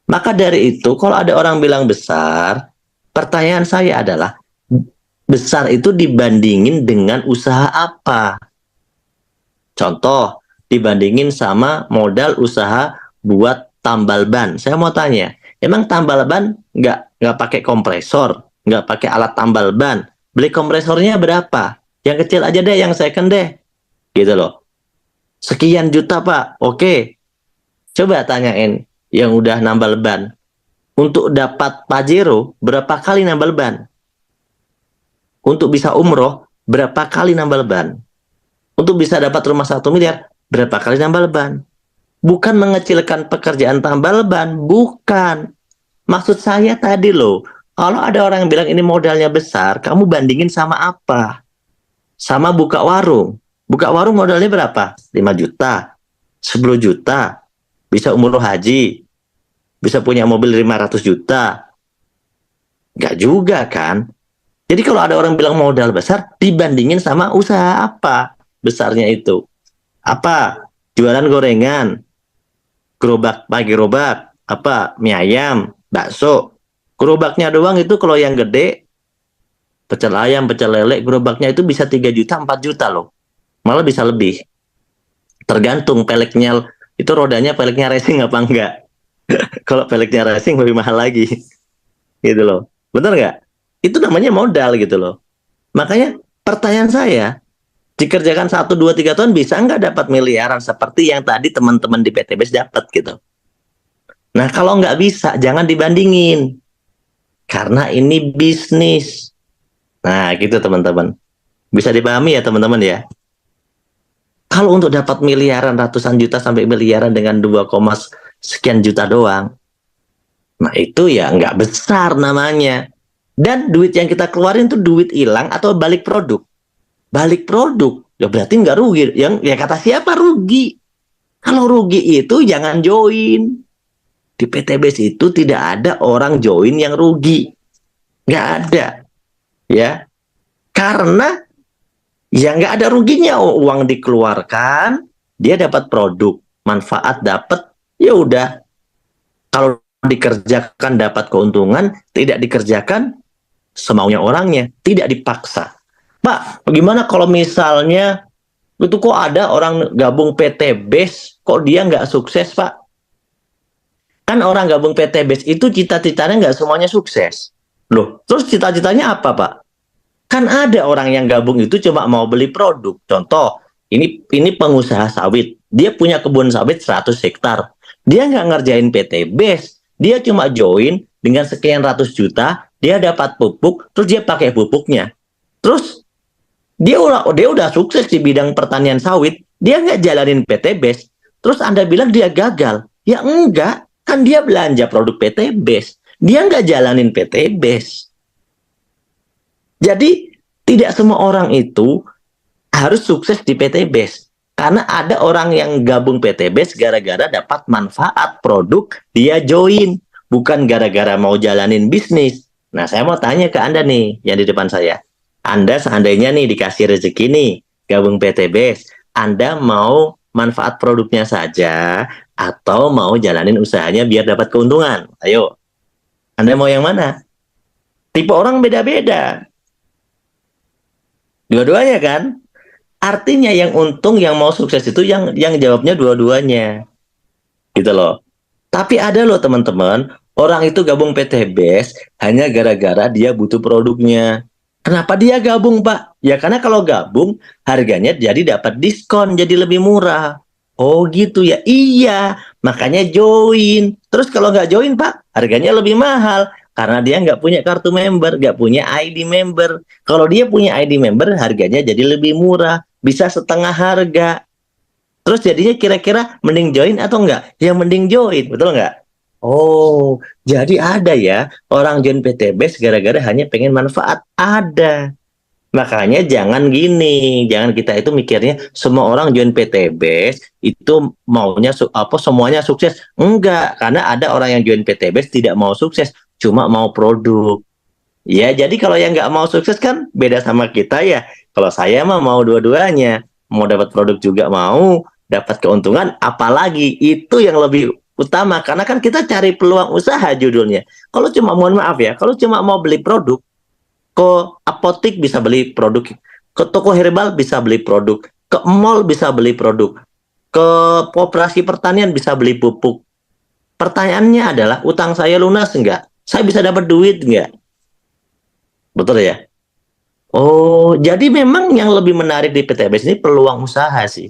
Maka dari itu, kalau ada orang bilang besar, pertanyaan saya adalah, besar itu dibandingin dengan usaha apa? Contoh, dibandingin sama modal usaha buat tambal ban. Saya mau tanya, emang tambal ban nggak pakai kompresor, nggak pakai alat tambal ban? Beli kompresornya berapa? Yang kecil aja deh, yang second deh. Gitu loh. Sekian juta, Pak. Oke. Coba tanyain yang udah nambal ban. Untuk dapat Pajero, berapa kali nambal ban? Untuk bisa umroh, berapa kali nambal ban? Untuk bisa dapat rumah 1 miliar, berapa kali nambal ban? Bukan mengecilkan pekerjaan tambal ban, bukan. Maksud saya tadi loh, kalau ada orang yang bilang ini modalnya besar, kamu bandingin sama apa? Sama buka warung. Buka warung modalnya berapa? 5 juta, 10 juta, bisa umroh haji, bisa punya mobil 500 juta. Nggak juga kan? Jadi kalau ada orang bilang modal besar, dibandingin sama usaha apa besarnya itu. Apa? Jualan gorengan, gerobak, pagi gerobak, apa? Mie ayam, bakso. Gerobaknya doang itu kalau yang gede, pecel ayam, pecel lele, gerobaknya itu bisa 3 juta, 4 juta loh. Malah bisa lebih. Tergantung peleknya, itu rodanya peleknya racing apa enggak. Kalau peleknya racing lebih mahal lagi. Gitu loh. Bener nggak? Itu namanya modal gitu loh. Makanya pertanyaan saya, dikerjakan 1, 2, 3 tahun bisa nggak dapat miliaran seperti yang tadi teman-teman di PTBS dapat gitu. Nah kalau nggak bisa, jangan dibandingin. Karena ini bisnis. Nah gitu teman-teman. Bisa dipahami ya teman-teman ya. Kalau untuk dapat miliaran, ratusan juta sampai miliaran dengan 2, sekian juta doang, nah itu ya nggak besar namanya. Dan duit yang kita keluarin tuh duit hilang atau balik produk. Balik produk, ya berarti nggak rugi. Yang ya kata siapa rugi? Kalau rugi itu jangan join. Di PTBS itu tidak ada orang join yang rugi. Nggak ada. Ya. Karena ya nggak ada ruginya. Uang dikeluarkan, dia dapat produk. Manfaat dapat, ya udah. Kalau dikerjakan dapat keuntungan, tidak dikerjakan semaunya orangnya, tidak dipaksa. Pak, bagaimana kalau misalnya itu kok ada orang gabung PTBS, kok dia nggak sukses, Pak? Kan orang gabung PTBS itu cita-citanya nggak semuanya sukses. Loh, terus cita-citanya apa, Pak? Kan ada orang yang gabung itu cuma mau beli produk. Contoh, ini pengusaha sawit. Dia punya kebun sawit 100 hektar. Dia nggak ngerjain PTBS. Dia cuma join dengan sekian ratus juta, dia dapat pupuk, terus dia pakai pupuknya. Terus dia udah sukses di bidang pertanian sawit, dia nggak jalanin PTBS. Terus Anda bilang dia gagal. Ya enggak, kan dia belanja produk PTBS. Dia nggak jalanin PTBS. Jadi tidak semua orang itu harus sukses di PTBS. Karena ada orang yang gabung PTBS gara-gara dapat manfaat produk, dia join. Bukan gara-gara mau jalanin bisnis. Nah, saya mau tanya ke Anda nih, yang di depan saya. Anda seandainya nih dikasih rezeki nih, gabung PTBS. Anda mau manfaat produknya saja, atau mau jalanin usahanya biar dapat keuntungan? Ayo, Anda mau yang mana? Tipe orang beda-beda. Dua-duanya kan? Artinya yang untung, yang mau sukses itu yang jawabnya dua-duanya. Gitu loh. Tapi ada loh teman-teman, orang itu gabung PTBS hanya gara-gara dia butuh produknya. Kenapa dia gabung, Pak? Ya karena kalau gabung harganya jadi dapat diskon, jadi lebih murah. Oh gitu ya. Iya, makanya join. Terus kalau nggak join, Pak, harganya lebih mahal. Karena dia nggak punya kartu member, nggak punya ID member. Kalau dia punya ID member, harganya jadi lebih murah. Bisa setengah harga. Terus jadinya kira-kira mending join atau enggak? Yang mending join, betul enggak? Oh, jadi ada ya orang join PTBS gara-gara hanya pengen manfaat. Ada. Makanya jangan gini, jangan kita itu mikirnya semua orang join PTBS itu maunya apa semuanya sukses. Enggak, karena ada orang yang join PTBS tidak mau sukses, cuma mau produk. Ya, jadi kalau yang nggak mau sukses kan beda sama kita ya. Kalau saya mah mau dua-duanya, mau dapat produk juga mau, dapat keuntungan, apalagi itu yang lebih utama. Karena kan kita cari peluang usaha judulnya. Kalau cuma mohon maaf ya, kalau cuma mau beli produk, ke apotik bisa beli produk, ke toko herbal bisa beli produk, ke mall bisa beli produk, ke koperasi pertanian bisa beli pupuk. Pertanyaannya adalah utang saya lunas enggak? Saya bisa dapat duit enggak? Betul ya? Oh, jadi memang yang lebih menarik di PTBS ini peluang usaha sih.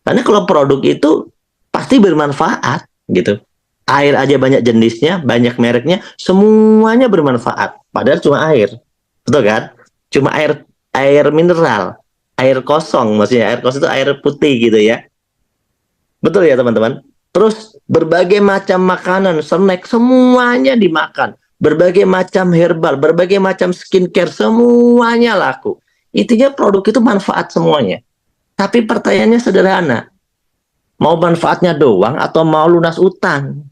Karena kalau produk itu pasti bermanfaat gitu. Air aja banyak jenisnya, banyak mereknya, semuanya bermanfaat. Padahal cuma air. Betul kan? Cuma air air mineral, air kosong maksudnya. Air kosong itu air putih gitu ya. Betul ya teman-teman? Terus berbagai macam makanan, snack, semuanya dimakan. Berbagai macam herbal, berbagai macam skincare, semuanya laku. Intinya produk itu manfaat semuanya. Tapi pertanyaannya sederhana. Mau manfaatnya doang atau mau lunas utang?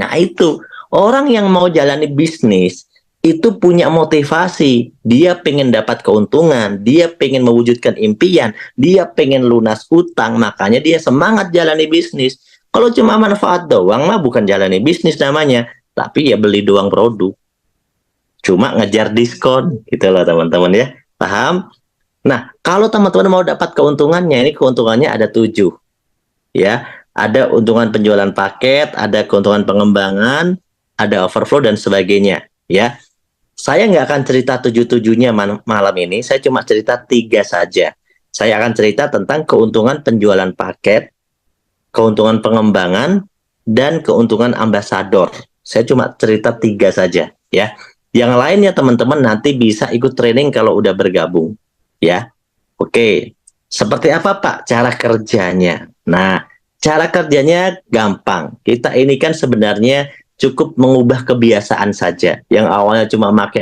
Nah itu, orang yang mau jalani bisnis, itu punya motivasi, dia pengen dapat keuntungan, dia pengen mewujudkan impian, dia pengen lunas utang, makanya dia semangat jalani bisnis. Kalau cuma manfaat doang mah bukan jalani bisnis namanya, tapi ya beli doang produk, cuma ngejar diskon, gitu loh teman-teman ya, paham? Nah, kalau teman-teman mau dapat keuntungannya, ini keuntungannya ada 7, ya. Ada keuntungan penjualan paket, ada keuntungan pengembangan, ada overflow dan sebagainya, ya. Saya nggak akan cerita 7-7-nya malam ini, saya cuma cerita 3 saja. Saya akan cerita tentang keuntungan penjualan paket, keuntungan pengembangan, dan keuntungan ambasador. Saya cuma cerita 3 saja, ya. Yang lainnya teman-teman nanti bisa ikut training kalau udah bergabung, ya. Oke, seperti apa Pak cara kerjanya? Nah, cara kerjanya gampang. Kita ini kan sebenarnya cukup mengubah kebiasaan saja. Yang awalnya cuma make,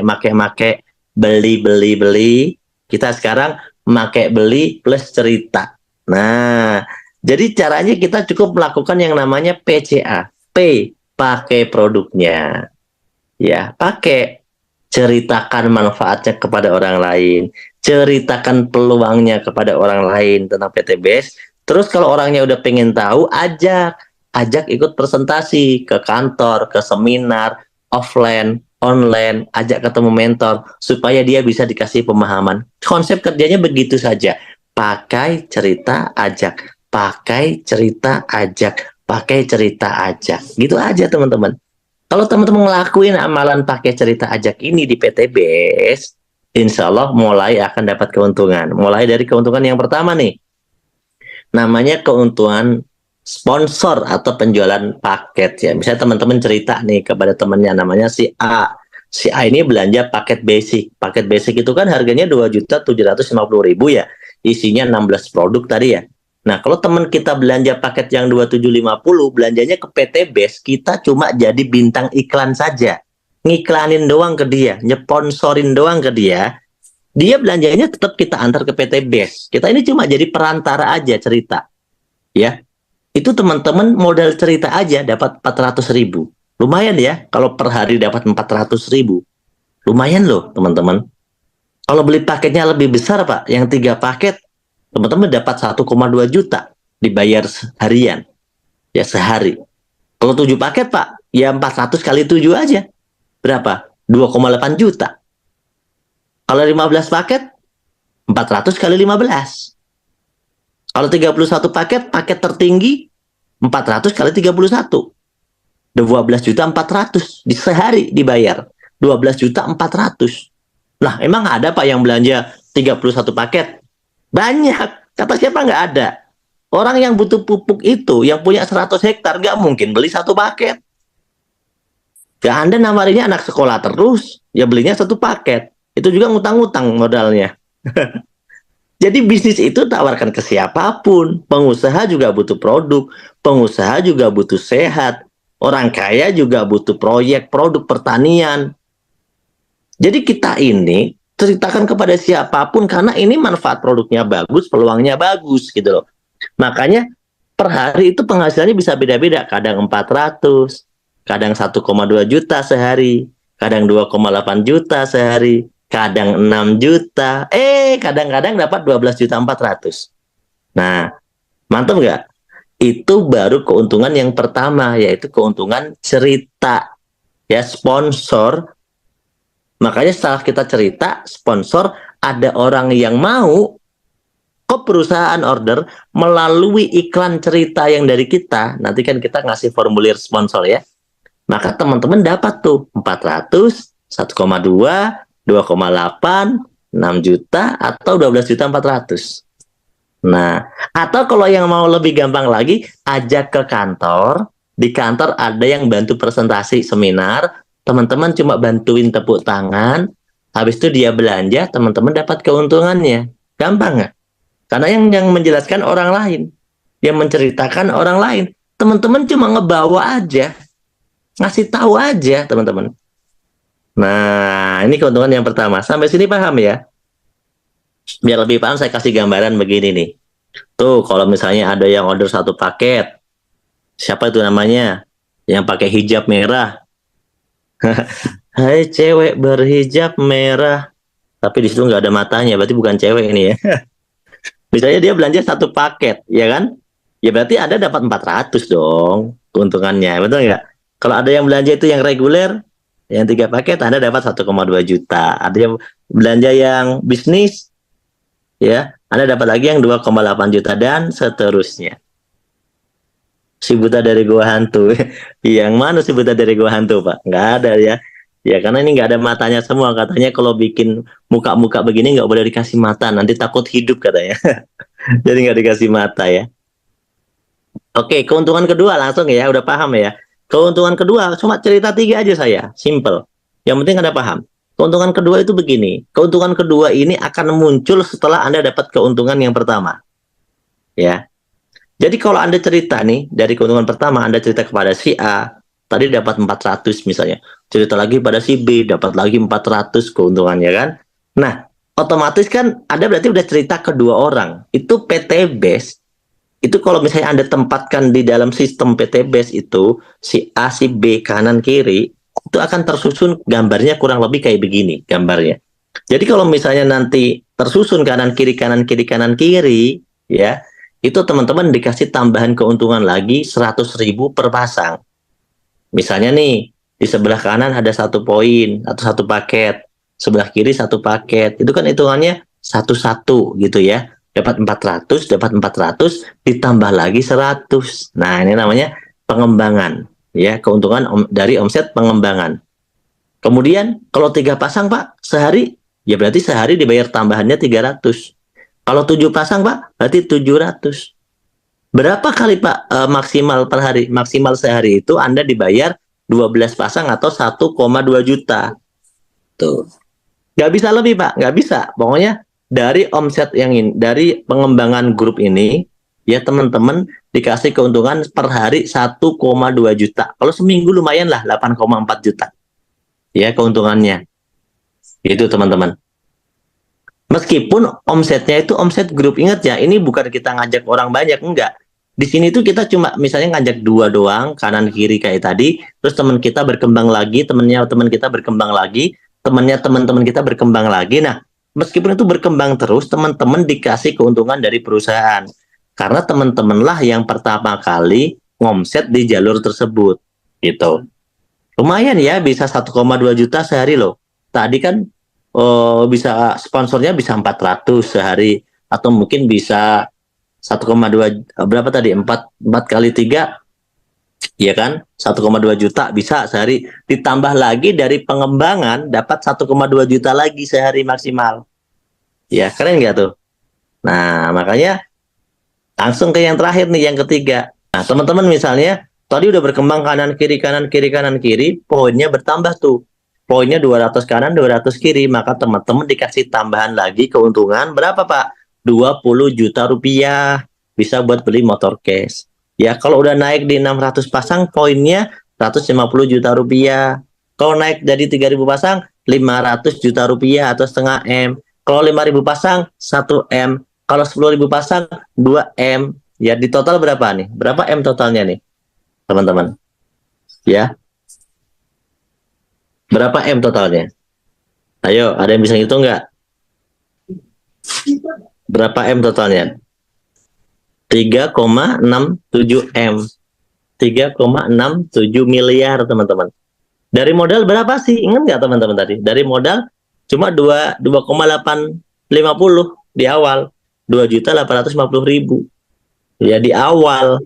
beli. Kita sekarang make beli plus cerita. Nah, jadi caranya kita cukup melakukan yang namanya PCA. P, pakai produknya. Ya, pakai. Ceritakan manfaatnya kepada orang lain. Ceritakan peluangnya kepada orang lain tentang PTBS. Terus kalau orangnya udah pengen tahu, ajak ikut presentasi ke kantor, ke seminar, offline, online, ajak ketemu mentor supaya dia bisa dikasih pemahaman. Konsep kerjanya begitu saja. Pakai cerita ajak, pakai cerita ajak, pakai cerita ajak. Gitu aja teman-teman. Kalau teman-teman ngelakuin amalan pakai cerita ajak ini di PTBS, insya Allah mulai akan dapat keuntungan. Mulai dari keuntungan yang pertama nih, namanya keuntungan sponsor atau penjualan paket ya. Misalnya teman-teman cerita nih kepada temannya namanya si A. Si A ini belanja paket basic. Paket basic itu kan harganya 2.750.000 ya. Isinya 16 produk tadi ya. Nah, kalau teman kita belanja paket yang 2750, belanjanya ke PT Base, kita cuma jadi bintang iklan saja. Ngiklanin doang ke dia, nyeponsorin doang ke dia. Dia belanjanya tetap kita antar ke PT Base. Kita ini cuma jadi perantara aja cerita. Ya, itu teman-teman modal cerita aja dapat 400.000. Lumayan ya, kalau per hari dapat 400.000. Lumayan loh teman-teman. Kalau beli paketnya lebih besar Pak, yang 3 paket, teman-teman dapat 1,2 juta dibayar harian. Ya sehari. Kalau 7 paket Pak, ya 400 kali 7 aja. Berapa? 2,8 juta. Kalau 15 paket, 400 kali 15. Kalau 31 paket, paket tertinggi, 400 kali 31. 12 juta 400 di sehari dibayar. 12 juta 400. Nah, emang ada Pak yang belanja 31 paket? Banyak. Kata siapa nggak ada? Orang yang butuh pupuk itu, yang punya 100 hektar, nggak mungkin beli 1 paket. Ya Anda namarinya anak sekolah terus, ya belinya 1 paket. Itu juga ngutang-ngutang modalnya. Jadi bisnis itu tawarkan ke siapapun. Pengusaha juga butuh produk, pengusaha juga butuh sehat, orang kaya juga butuh proyek, produk pertanian. Jadi kita ini ceritakan kepada siapapun karena ini manfaat produknya bagus, peluangnya bagus gitu loh. Makanya per hari itu penghasilannya bisa beda-beda, kadang 400, kadang 1,2 juta sehari, kadang 2,8 juta sehari, kadang 6 juta, kadang-kadang dapat 12 juta 400. Nah, mantap nggak? Itu baru keuntungan yang pertama, yaitu keuntungan cerita. Ya, sponsor. Makanya setelah kita cerita, sponsor, ada orang yang mau ke perusahaan order melalui iklan cerita yang dari kita. Nanti kan kita ngasih formulir sponsor ya. Maka teman-teman dapat tuh 400, 1,2, 2,8, 6 juta, atau 12 juta 400. Nah, atau kalau yang mau lebih gampang lagi, ajak ke kantor. Di kantor ada yang bantu presentasi seminar, teman-teman cuma bantuin tepuk tangan, habis itu dia belanja, teman-teman dapat keuntungannya. Gampang nggak? Karena yang menjelaskan orang lain, yang menceritakan orang lain. Teman-teman cuma ngebawa aja, ngasih tahu aja teman-teman. Nah, ini keuntungan yang pertama. Sampai sini paham ya? Biar lebih paham saya kasih gambaran begini nih. Tuh, kalau misalnya ada yang order 1 paket, siapa itu namanya? Yang pakai hijab merah. Hai cewek berhijab merah, tapi di situ nggak ada matanya, berarti bukan cewek ini ya. Misalnya dia belanja satu paket, ya kan? Ya berarti Anda dapat 400 dong keuntungannya, betul nggak? Kalau ada yang belanja itu yang reguler, yang 3 paket, Anda dapat 1,2 juta. Ada yang belanja yang bisnis, ya, Anda dapat lagi yang 2,8 juta dan seterusnya. Si buta dari gua hantu. Yang mana si buta dari gua hantu, Pak? Nggak ada ya. Ya karena ini nggak ada matanya semua. Katanya kalau bikin muka-muka begini nggak boleh dikasih mata, nanti takut hidup katanya. Jadi nggak dikasih mata ya. Oke, keuntungan kedua langsung ya, udah paham ya. Keuntungan kedua cuma cerita 3 aja saya, simple. Yang penting Anda paham. Keuntungan kedua itu begini. Keuntungan kedua ini akan muncul setelah Anda dapat keuntungan yang pertama. Ya. Jadi kalau Anda cerita nih, dari keuntungan pertama Anda cerita kepada si A, tadi dapat 400 misalnya. Cerita lagi pada si B, dapat lagi 400 keuntungannya kan. Nah, otomatis kan Anda berarti udah cerita kedua orang. Itu PT Base, itu kalau misalnya Anda tempatkan di dalam sistem PT Base itu, si A, si B, kanan, kiri, itu akan tersusun gambarnya kurang lebih kayak begini gambarnya. Jadi kalau misalnya nanti tersusun kanan, kiri, kanan, kiri, kanan, kiri, ya, itu teman-teman dikasih tambahan keuntungan lagi 100.000 per pasang. Misalnya nih, di sebelah kanan ada 1 poin atau 1 paket, sebelah kiri 1 paket. Itu kan hitungannya satu-satu gitu ya. Dapat 400 ditambah lagi 100. Nah, ini namanya pengembangan ya, keuntungan dari omset pengembangan. Kemudian kalau 3 pasang Pak, sehari ya berarti sehari dibayar tambahannya 300. Kalau 7 pasang Pak, berarti 700. Berapa kali Pak maksimal per hari? Maksimal sehari itu Anda dibayar 12 pasang atau 1,2 juta. Tuh. Nggak bisa lebih Pak, nggak bisa. Pokoknya dari omset yang ini, dari pengembangan grup ini, ya teman-teman dikasih keuntungan per hari 1,2 juta. Kalau seminggu lumayan lah 8,4 juta. Ya keuntungannya. Itu teman-teman. Meskipun omsetnya itu omset grup, ingat ya, ini bukan kita ngajak orang banyak, enggak. Di sini tuh kita cuma misalnya ngajak 2 doang, kanan kiri kayak tadi, terus teman kita berkembang lagi, temennya teman kita berkembang lagi, temennya teman-teman kita berkembang lagi. Nah, meskipun itu berkembang terus, teman-teman dikasih keuntungan dari perusahaan. Karena teman-teman lah yang pertama kali ngomset di jalur tersebut, gitu. Lumayan ya, bisa 1,2 juta sehari loh. Tadi kan bisa sponsornya bisa 400 sehari, atau mungkin bisa 1,2, berapa tadi, 4 kali 3 ya kan, 1,2 juta bisa sehari, ditambah lagi dari pengembangan dapat 1,2 juta lagi sehari maksimal. Ya keren nggak tuh? Nah makanya langsung ke yang terakhir nih, yang ketiga. Nah teman-teman misalnya tadi udah berkembang kanan kiri kanan kiri kanan kiri, poinnya bertambah tuh, poinnya 200 kanan 200 kiri, maka teman-teman dikasih tambahan lagi keuntungan berapa Pak? 20 juta rupiah, bisa buat beli motor cash. Ya kalau udah naik di 600 pasang, poinnya 150 juta rupiah. Kalau naik jadi 3.000 pasang, 500 juta rupiah atau setengah M. Kalau 5.000 pasang, 1 M. Kalau 10.000 pasang, 2 M. Ya di total berapa nih? Berapa M totalnya nih teman-teman? Ya, berapa M totalnya? Ayo, ada yang bisa ngitung nggak? Berapa M totalnya? 3,67 M. 3,67 miliar, teman-teman. Dari modal berapa sih? Ingat nggak teman-teman tadi? Dari modal cuma 2,850 di awal. 2.850.000. Ya, di awal.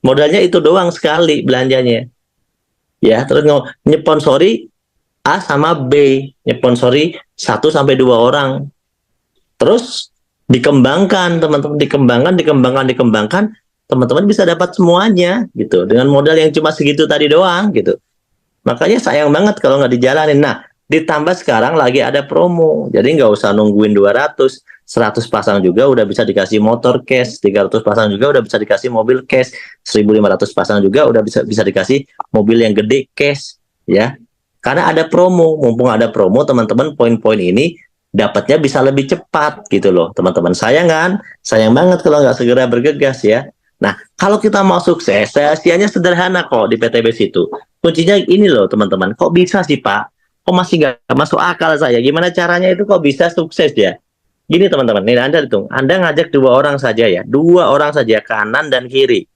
Modalnya itu doang sekali belanjanya. Ya, terus nyeponsori A sama B. Nyeponsori 1 sampai 2 orang. Terus dikembangkan, teman-teman, dikembangkan, teman-teman bisa dapat semuanya gitu dengan modal yang cuma segitu tadi doang gitu. Makanya sayang banget kalau nggak dijalanin. Nah, ditambah sekarang lagi ada promo, jadi nggak usah nungguin 200, 100 pasang juga udah bisa dikasih motor cash, 300 pasang juga udah bisa dikasih mobil cash, 1.500 pasang juga udah bisa dikasih mobil yang gede cash, ya. Karena ada promo, mumpung ada promo, teman-teman poin-poin ini dapatnya bisa lebih cepat gitu loh, teman-teman. Sayang kan? Sayang banget kalau nggak segera bergegas ya. Nah, kalau kita mau sukses, rahasianya sederhana kok di PTBS itu. Kuncinya ini loh teman-teman, kok bisa sih Pak? Kok masih nggak masuk akal saya? Gimana caranya itu kok bisa sukses ya? Gini teman-teman, nih Anda hitung, Anda ngajak dua orang saja ya, dua orang saja kanan dan kiri.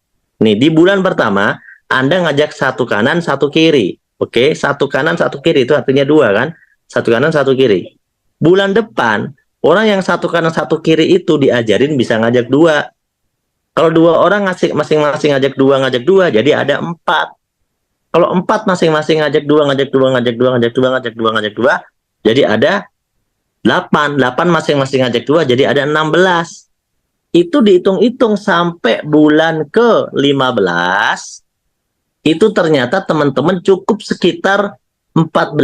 Nih di bulan pertama, Anda ngajak satu kanan, satu kiri. Oke, satu kanan, satu kiri itu artinya dua kan? Satu kanan, satu kiri. Bulan depan, orang yang satu kanan, satu kiri itu diajarin bisa ngajak dua. Kalau dua orang ngasih masing-masing ngajak dua, jadi ada empat. Kalau empat masing-masing ngajak dua, ngajak dua, ngajak dua, ngajak dua, ngajak dua, ngajak dua, jadi ada 8. 8 masing-masing ngajak dua, jadi ada 16. Itu dihitung-hitung sampai bulan ke-15, itu ternyata teman-teman cukup sekitar 14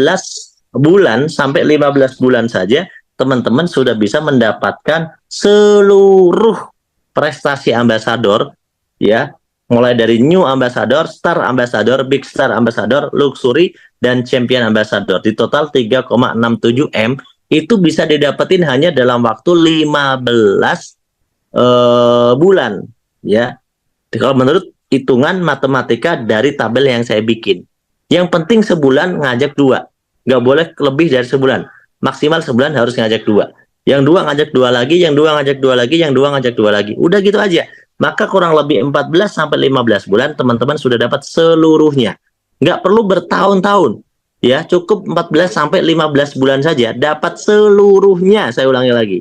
bulan sampai 15 bulan saja, teman-teman sudah bisa mendapatkan seluruh prestasi ambasador, ya, mulai dari new ambassador, star ambassador, big star ambassador, luxury, dan champion ambassador. Di total 3,67 M, itu bisa didapetin hanya dalam waktu 15 bulan, ya. Kalau menurut hitungan matematika dari tabel yang saya bikin. Yang penting sebulan ngajak dua. Nggak boleh lebih dari sebulan. Maksimal sebulan harus ngajak dua. Yang dua ngajak dua lagi, yang dua ngajak dua lagi, yang dua ngajak dua lagi. Udah gitu aja. Maka kurang lebih 14 sampai 15 bulan teman-teman sudah dapat seluruhnya. Nggak perlu bertahun-tahun. Ya, cukup 14 sampai 15 bulan saja dapat seluruhnya. Saya ulangi lagi.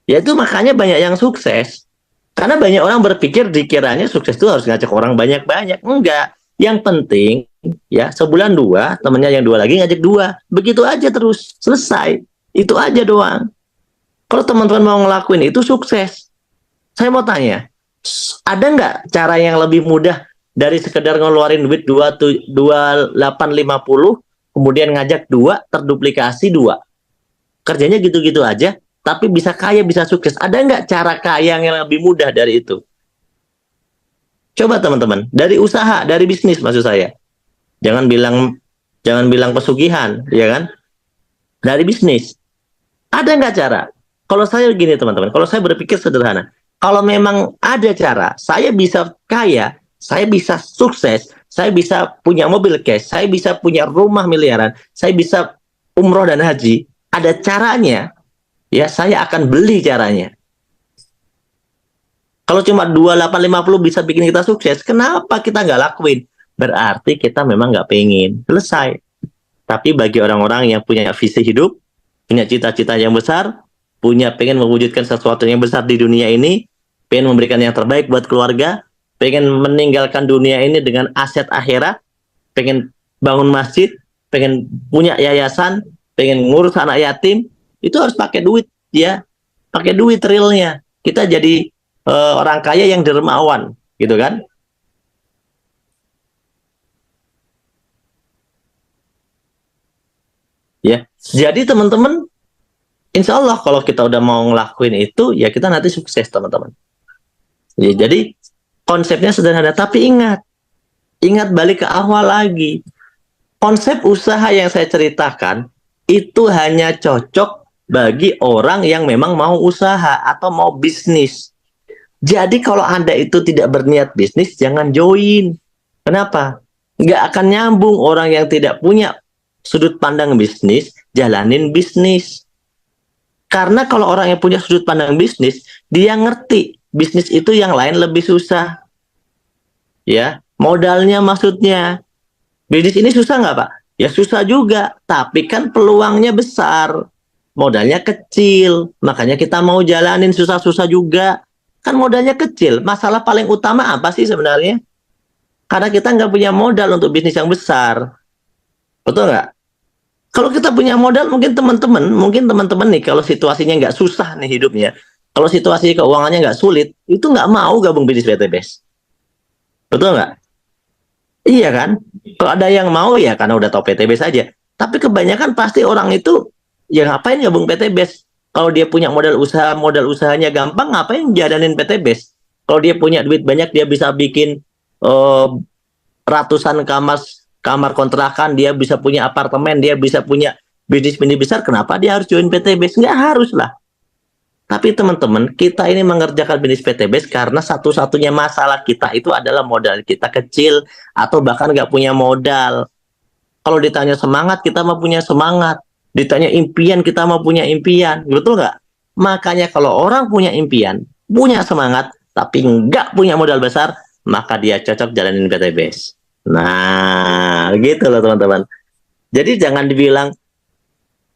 Ya itu makanya banyak yang sukses. Karena banyak orang berpikir dikiranya sukses itu harus ngajak orang banyak-banyak. Enggak. Yang penting ya sebulan dua, temennya yang dua lagi ngajak dua. Begitu aja terus. Selesai. Itu aja doang. Kalau teman-teman mau ngelakuin itu sukses. Saya mau tanya, ada nggak cara yang lebih mudah dari sekedar ngeluarin duit 2850 kemudian ngajak dua, terduplikasi dua. Kerjanya gitu-gitu aja, tapi bisa kaya, bisa sukses. Ada nggak cara kaya yang lebih mudah dari itu? Coba teman-teman, dari usaha, dari bisnis maksud saya. Jangan bilang pesugihan, ya kan? Dari bisnis. Ada nggak cara? Kalau saya gini teman-teman, kalau saya berpikir sederhana. Kalau memang ada cara, saya bisa kaya, saya bisa sukses, saya bisa punya mobil cash, saya bisa punya rumah miliaran, saya bisa umroh dan haji. Ada caranya, ya saya akan beli caranya. Kalau cuma 2850 bisa bikin kita sukses, kenapa kita nggak lakuin? Berarti kita memang nggak pengen. Selesai. Tapi bagi orang-orang yang punya visi hidup, punya cita-cita yang besar, pengen mewujudkan sesuatu yang besar di dunia ini, pengen memberikan yang terbaik buat keluarga, pengen meninggalkan dunia ini dengan aset akhirat, pengen bangun masjid, pengen punya yayasan, pengen ngurus anak yatim, itu harus pakai duit, ya. Pakai duit realnya. Kita jadi orang kaya yang dermawan, gitu kan? Ya, jadi teman-teman, insya Allah kalau kita udah mau ngelakuin itu, ya kita nanti sukses teman-teman. Ya, jadi konsepnya sederhana, tapi ingat balik ke awal lagi. Konsep usaha yang saya ceritakan itu hanya cocok bagi orang yang memang mau usaha atau mau bisnis. Jadi kalau Anda itu tidak berniat bisnis, jangan join. Kenapa? Nggak akan nyambung orang yang tidak punya sudut pandang bisnis, jalanin bisnis. Karena kalau orang yang punya sudut pandang bisnis, dia ngerti bisnis itu yang lain lebih susah. Ya, modalnya maksudnya. Bisnis ini susah nggak Pak? Ya susah juga, tapi kan peluangnya besar. Modalnya kecil, makanya kita mau jalanin susah-susah juga. Kan modalnya kecil, masalah paling utama apa sih sebenarnya? Karena kita nggak punya modal untuk bisnis yang besar. Betul nggak? Kalau kita punya modal, mungkin teman-teman nih, kalau situasinya nggak susah nih hidupnya, kalau situasi keuangannya nggak sulit, itu nggak mau gabung bisnis PTBS. Betul nggak? Iya kan? Kalau ada yang mau ya karena udah tahu PTBS saja. Tapi kebanyakan pasti orang itu ya ngapain gabung PTBS? Kalau dia punya modal usahanya gampang, ngapain jalanin PTBS? Kalau dia punya duit banyak, dia bisa bikin uh, ratusan kamar kontrakan, dia bisa punya apartemen, dia bisa punya bisnis besar. Kenapa dia harus join PTBS? Nggak harus lah. Tapi teman-teman, kita ini mengerjakan bisnis PTBase karena satu-satunya masalah kita itu adalah modal kita kecil atau bahkan nggak punya modal. Kalau ditanya semangat, kita mau punya semangat. Ditanya impian, kita mau punya impian. Betul nggak? Makanya kalau orang punya impian, punya semangat, tapi nggak punya modal besar, maka dia cocok jalanin PTBase. Nah, gitu loh teman-teman. Jadi jangan dibilang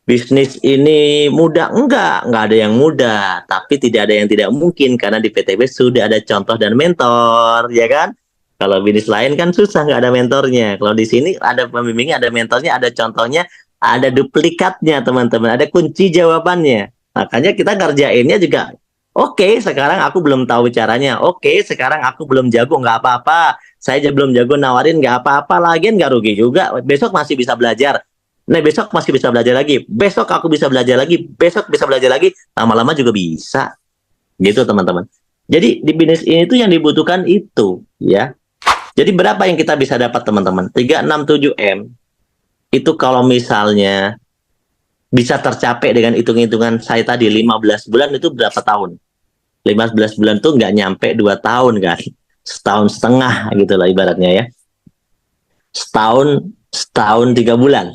bisnis ini mudah, enggak ada yang mudah, tapi tidak ada yang tidak mungkin karena di PTB sudah ada contoh dan mentor, ya kan? Kalau bisnis lain kan susah, nggak ada mentornya. Kalau di sini ada pembimbingnya, ada mentornya, ada contohnya, ada duplikatnya teman-teman, ada kunci jawabannya. Makanya kita ngerjainnya juga, oke, sekarang aku belum tahu caranya, oke, sekarang aku belum jago, nggak apa-apa. Saya belum jago nawarin, nggak apa-apa, lagian nggak rugi juga. Besok masih bisa belajar. Nah, besok masih bisa belajar lagi. Besok aku bisa belajar lagi. Besok bisa belajar lagi. Lama-lama juga bisa. Gitu, teman-teman. Jadi, di bisnis ini tuh yang dibutuhkan itu, ya. Jadi, berapa yang kita bisa dapat, teman-teman? 367M. Itu kalau misalnya bisa tercapai dengan hitung-hitungan saya tadi, 15 bulan itu berapa tahun? 15 bulan tuh nggak nyampe 2 tahun, kan? Setahun setengah, gitu lah ibaratnya, ya. Setahun 3 bulan.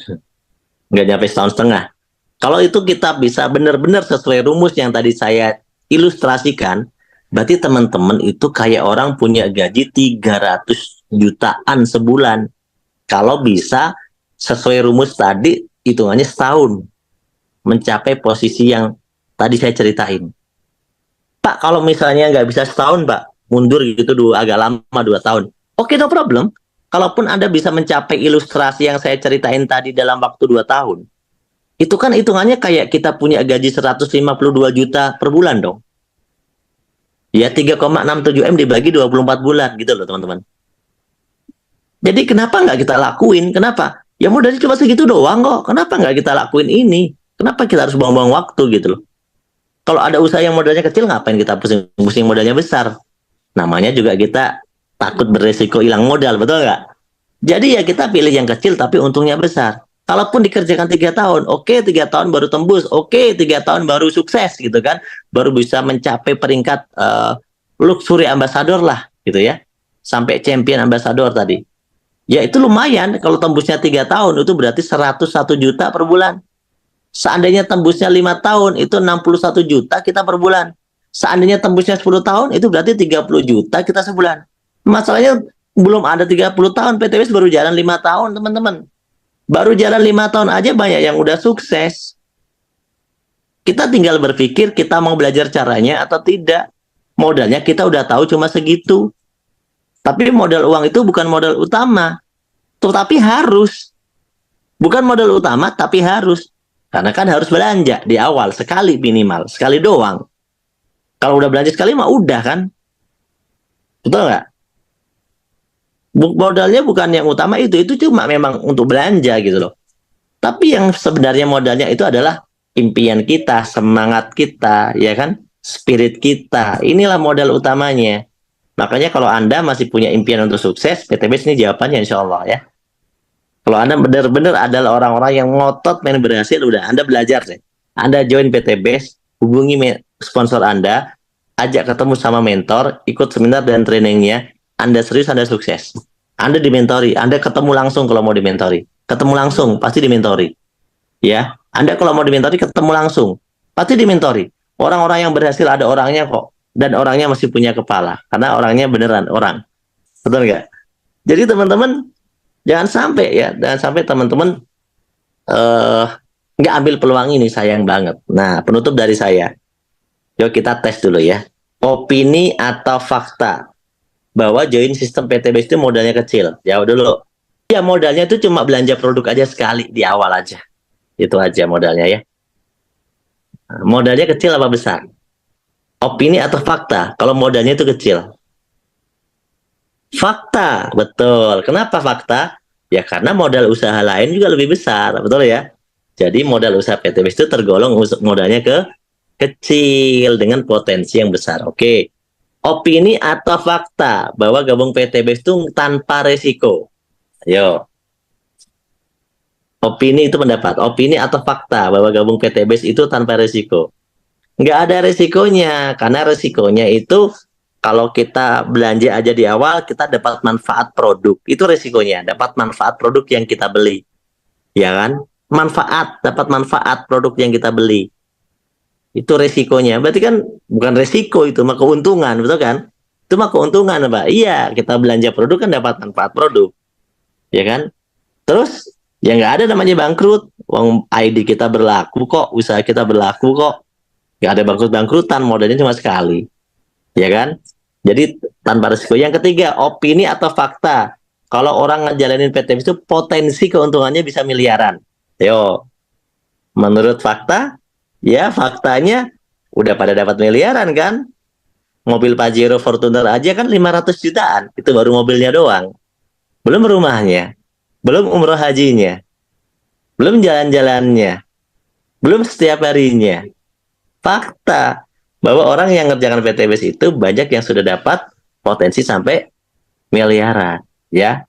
Nggak nyampe setahun setengah. Kalau itu kita bisa benar-benar sesuai rumus yang tadi saya ilustrasikan, berarti teman-teman itu kayak orang punya gaji 300 jutaan sebulan. Kalau bisa sesuai rumus tadi, hitungannya setahun mencapai posisi yang tadi saya ceritain. Pak, kalau misalnya nggak bisa setahun, Pak, mundur gitu agak lama 2 tahun. Oke, no problem. Kalaupun Anda bisa mencapai ilustrasi yang saya ceritain tadi dalam waktu 2 tahun, itu kan hitungannya kayak kita punya gaji 152 juta per bulan dong. Ya 3,67 M dibagi 24 bulan gitu loh teman-teman. Jadi kenapa nggak kita lakuin? Kenapa? Ya modalnya cuma segitu doang kok. Kenapa nggak kita lakuin ini? Kenapa kita harus buang-buang waktu gitu loh? Kalau ada usaha yang modalnya kecil, ngapain kita pusing-pusing modalnya besar? Namanya juga kita takut beresiko hilang modal, betul nggak? Jadi ya kita pilih yang kecil tapi untungnya besar. Kalaupun dikerjakan 3 tahun, oke 3 tahun baru tembus, oke 3 tahun baru sukses gitu kan, baru bisa mencapai peringkat luxury ambassador lah gitu ya, sampai champion ambassador tadi. Ya itu lumayan kalau tembusnya 3 tahun itu berarti 101 juta per bulan. Seandainya tembusnya 5 tahun itu 61 juta kita per bulan. Seandainya tembusnya 10 tahun itu berarti 30 juta kita sebulan. Masalahnya belum ada 30 tahun, PTBS baru jalan 5 tahun teman-teman. Baru jalan 5 tahun aja banyak yang udah sukses. Kita tinggal berpikir kita mau belajar caranya atau tidak. Modalnya kita udah tahu cuma segitu. Tapi modal uang itu bukan modal utama. Tetapi harus. Bukan modal utama, tapi harus. Karena kan harus belanja di awal, sekali minimal. Sekali doang. Kalau udah belanja sekali mah udah kan. Betul nggak? Modalnya bukan yang utama itu cuma memang untuk belanja gitu loh. Tapi yang sebenarnya modalnya itu adalah impian kita, semangat kita, ya kan? Spirit kita. Inilah modal utamanya. Makanya kalau Anda masih punya impian untuk sukses, PTBase ini jawabannya insya Allah ya. Kalau Anda benar-benar adalah orang-orang yang ngotot main berhasil, udah Anda belajar deh. Anda join PTBase, hubungi sponsor Anda, ajak ketemu sama mentor, ikut seminar dan trainingnya, Anda serius, Anda sukses. Anda dimentori, Anda ketemu langsung kalau mau dimentori. Ketemu langsung, pasti dimentori. Ya, Anda kalau mau dimentori, ketemu langsung. Pasti dimentori. Orang-orang yang berhasil ada orangnya kok. Dan orangnya masih punya kepala. Karena orangnya beneran orang. Betul nggak? Jadi teman-teman, jangan sampai ya. Jangan sampai teman-teman nggak ambil peluang ini, sayang banget. Nah, penutup dari saya. Yuk kita tes dulu ya. Opini atau fakta bahwa join sistem PTBase itu modalnya kecil? Jawab dulu. Ya modalnya itu cuma belanja produk aja sekali di awal aja. Itu aja modalnya ya. Modalnya kecil apa besar? Opini atau fakta? Kalau modalnya itu kecil. Fakta, betul. Kenapa fakta? Ya karena modal usaha lain juga lebih besar, betul ya. Jadi modal usaha PTBase itu tergolong modalnya kecil dengan potensi yang besar. Oke. Opini atau fakta bahwa gabung PTBase itu tanpa resiko? Ayo. Opini itu pendapat. Opini atau fakta bahwa gabung PTBase itu tanpa resiko? Nggak ada resikonya, karena resikonya itu kalau kita belanja aja di awal, kita dapat manfaat produk. Itu resikonya, dapat manfaat produk yang kita beli. Ya kan? Dapat manfaat produk yang kita beli. Itu resikonya. Berarti kan bukan resiko, itu mah keuntungan, betul kan? Itu mah keuntungan, Pak. Iya, kita belanja produk kan dapat manfaat produk. Ya kan? Terus ya nggak ada namanya bangkrut. Uang ID kita berlaku kok, usaha kita berlaku kok. Nggak ada bangkrut-bangkrutan, modalnya cuma sekali. Ya kan? Jadi tanpa risiko. Yang ketiga, opini atau fakta. Kalau orang ngejalanin PTBS itu potensi keuntungannya bisa miliaran. Yo, menurut fakta, ya faktanya udah pada dapat miliaran kan? Mobil Pajero Fortuner aja kan 500 jutaan. Itu baru mobilnya doang. Belum rumahnya, belum umroh hajinya, belum jalan-jalannya, belum setiap harinya. Fakta bahwa orang yang ngerjakan PTBS itu banyak yang sudah dapat potensi sampai miliaran, ya.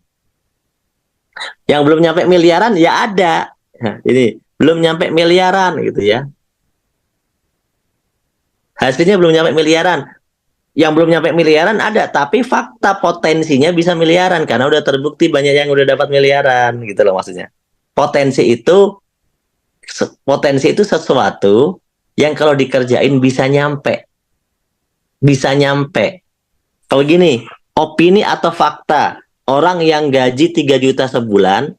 Yang belum nyampe miliaran ya ada. Nah, ini belum nyampe miliaran gitu ya. Hasilnya belum nyampe miliaran. Yang belum nyampe miliaran ada, tapi fakta potensinya bisa miliaran karena udah terbukti banyak yang udah dapat miliaran gitu loh maksudnya. Potensi itu potensi itu sesuatu yang kalau dikerjain bisa nyampe. Bisa nyampe. Kalau gini, opini atau fakta, orang yang gaji 3 juta sebulan,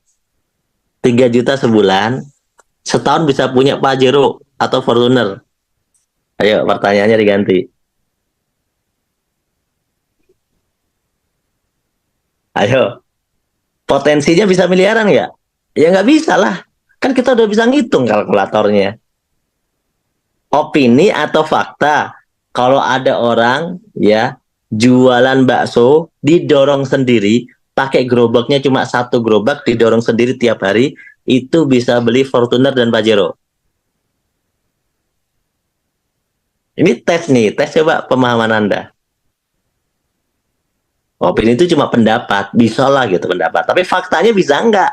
3 juta sebulan, setahun bisa punya Pajero atau Fortuner. Ayo pertanyaannya diganti. Ayo, potensinya bisa miliaran nggak? Ya nggak bisa lah. Kan kita udah bisa ngitung kalkulatornya. Opini atau fakta, kalau ada orang ya jualan bakso didorong sendiri, pakai gerobaknya cuma satu gerobak didorong sendiri tiap hari, itu bisa beli Fortuner dan Pajero. Ini tes nih, tes coba pemahaman Anda. Opini itu cuma pendapat, bisa lah gitu pendapat. Tapi faktanya bisa enggak?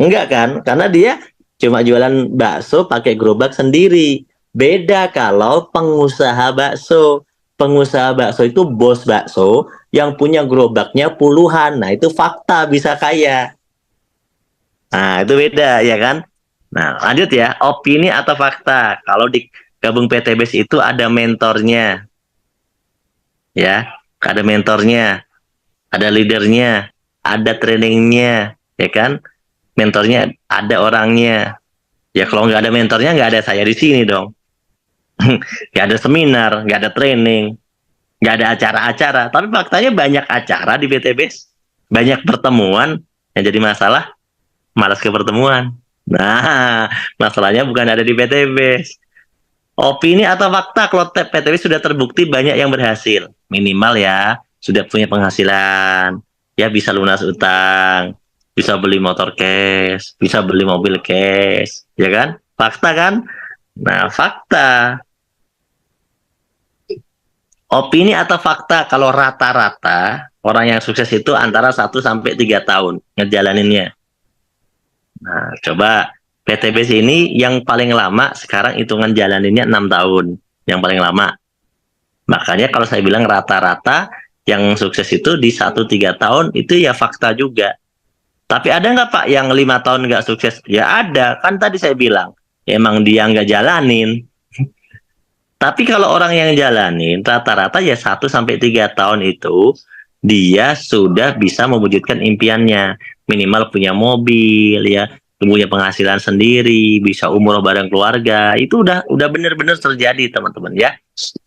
Enggak kan? Karena dia cuma jualan bakso pakai gerobak sendiri. Beda kalau pengusaha bakso. Pengusaha bakso itu bos bakso yang punya gerobaknya puluhan. Nah, itu fakta bisa kaya. Nah, itu beda ya kan? Nah, lanjut ya. Opini atau fakta? Kalau di gabung PTBS itu ada mentornya, ya. Ada mentornya, ada leadernya, ada trainingnya, ya kan? Mentornya ada orangnya. Ya kalau nggak ada mentornya nggak ada saya di sini dong. Nggak ada seminar, nggak ada training, nggak ada acara-acara. Tapi faktanya banyak acara di BTBS, banyak pertemuan. Yang jadi masalah malas ke pertemuan. Nah, masalahnya bukan ada di PTBS. Opini atau fakta kalau PTBS sudah terbukti banyak yang berhasil. Minimal ya, sudah punya penghasilan. Ya bisa lunas utang, bisa beli motor cash, bisa beli mobil cash. Ya kan? Fakta kan? Nah, fakta. Opini atau fakta kalau rata-rata orang yang sukses itu antara 1 sampai 3 tahun ngejalaninnya. Nah, coba PTBS ini yang paling lama sekarang hitungan jalaninnya 6 tahun. Yang paling lama. Makanya kalau saya bilang rata-rata yang sukses itu di 1 3 tahun itu ya fakta juga. Tapi ada nggak Pak yang 5 tahun nggak sukses? Ya ada, kan tadi saya bilang. Emang dia nggak jalanin. Tapi kalau orang yang jalanin rata-rata ya 1 sampai 3 tahun itu dia sudah bisa mewujudkan impiannya, minimal punya mobil ya, punya penghasilan sendiri, bisa umroh bareng keluarga. Itu udah benar-benar terjadi teman-teman ya.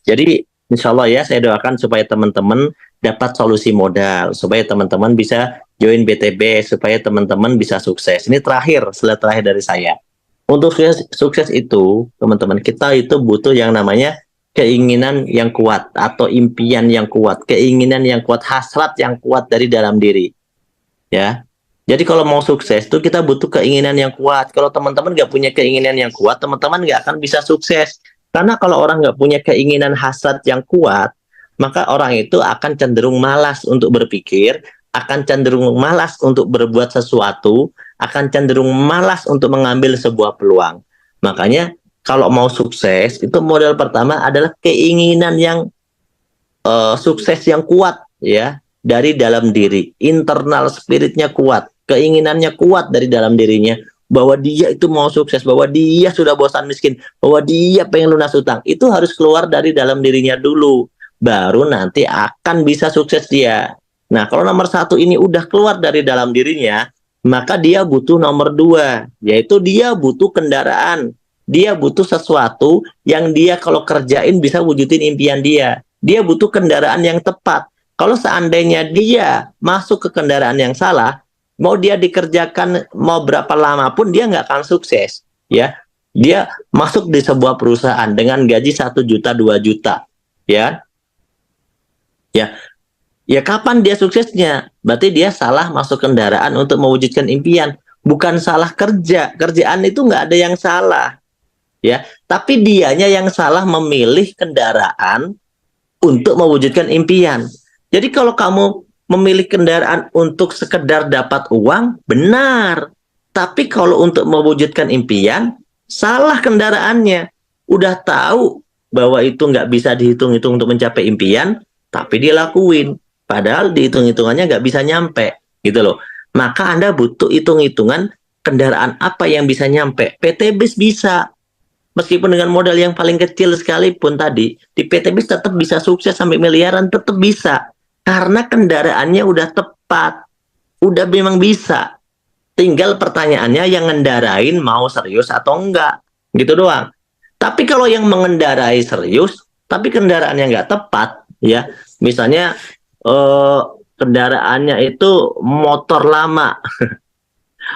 Jadi insya Allah ya saya doakan supaya teman-teman dapat solusi modal, supaya teman-teman bisa join BTB, supaya teman-teman bisa sukses. Ini terakhir, setelah terakhir dari saya. Untuk sukses itu, teman-teman, kita itu butuh yang namanya keinginan yang kuat atau impian yang kuat, keinginan yang kuat, hasrat yang kuat dari dalam diri. Ya, jadi kalau mau sukses itu kita butuh keinginan yang kuat. Kalau teman-teman nggak punya keinginan yang kuat, teman-teman nggak akan bisa sukses. Karena kalau orang nggak punya keinginan hasrat yang kuat, maka orang itu akan cenderung malas untuk berpikir, akan cenderung malas untuk berbuat sesuatu, akan cenderung malas untuk mengambil sebuah peluang. Makanya kalau mau sukses, itu modal pertama adalah keinginan yang sukses yang kuat ya dari dalam diri, internal spiritnya kuat, keinginannya kuat dari dalam dirinya bahwa dia itu mau sukses, bahwa dia sudah bosan miskin, bahwa dia pengen lunas utang. Itu harus keluar dari dalam dirinya dulu, baru nanti akan bisa sukses dia. Nah, kalau nomor satu ini udah keluar dari dalam dirinya, maka dia butuh nomor dua, yaitu dia butuh kendaraan. Dia butuh sesuatu yang dia kalau kerjain bisa wujudin impian dia. Dia butuh kendaraan yang tepat. Kalau seandainya dia masuk ke kendaraan yang salah, mau dia dikerjakan mau berapa lama pun dia nggak akan sukses. Ya, dia masuk di sebuah perusahaan dengan gaji 1 juta 2 juta, ya, ya, ya kapan dia suksesnya? Berarti dia salah masuk kendaraan untuk mewujudkan impian, bukan salah kerja. Kerjaan itu nggak ada yang salah, ya. Tapi dianya yang salah memilih kendaraan untuk mewujudkan impian. Jadi kalau kamu memilih kendaraan untuk sekedar dapat uang, benar. Tapi kalau untuk mewujudkan impian, salah kendaraannya. Udah tahu bahwa itu nggak bisa dihitung-hitung untuk mencapai impian, tapi dia lakuin. Padahal dihitung-hitungannya nggak bisa nyampe, gitu loh. Maka Anda butuh hitung-hitungan kendaraan apa yang bisa nyampe. PT BIS bisa, meskipun dengan modal yang paling kecil sekalipun tadi, di PT BIS tetap bisa sukses sampai miliaran, tetap bisa. Karena kendaraannya udah tepat, udah memang bisa. Tinggal pertanyaannya yang ngendarain mau serius atau enggak, gitu doang. Tapi kalau yang mengendarai serius, tapi kendaraannya nggak tepat, ya, misalnya eh, kendaraannya itu motor lama,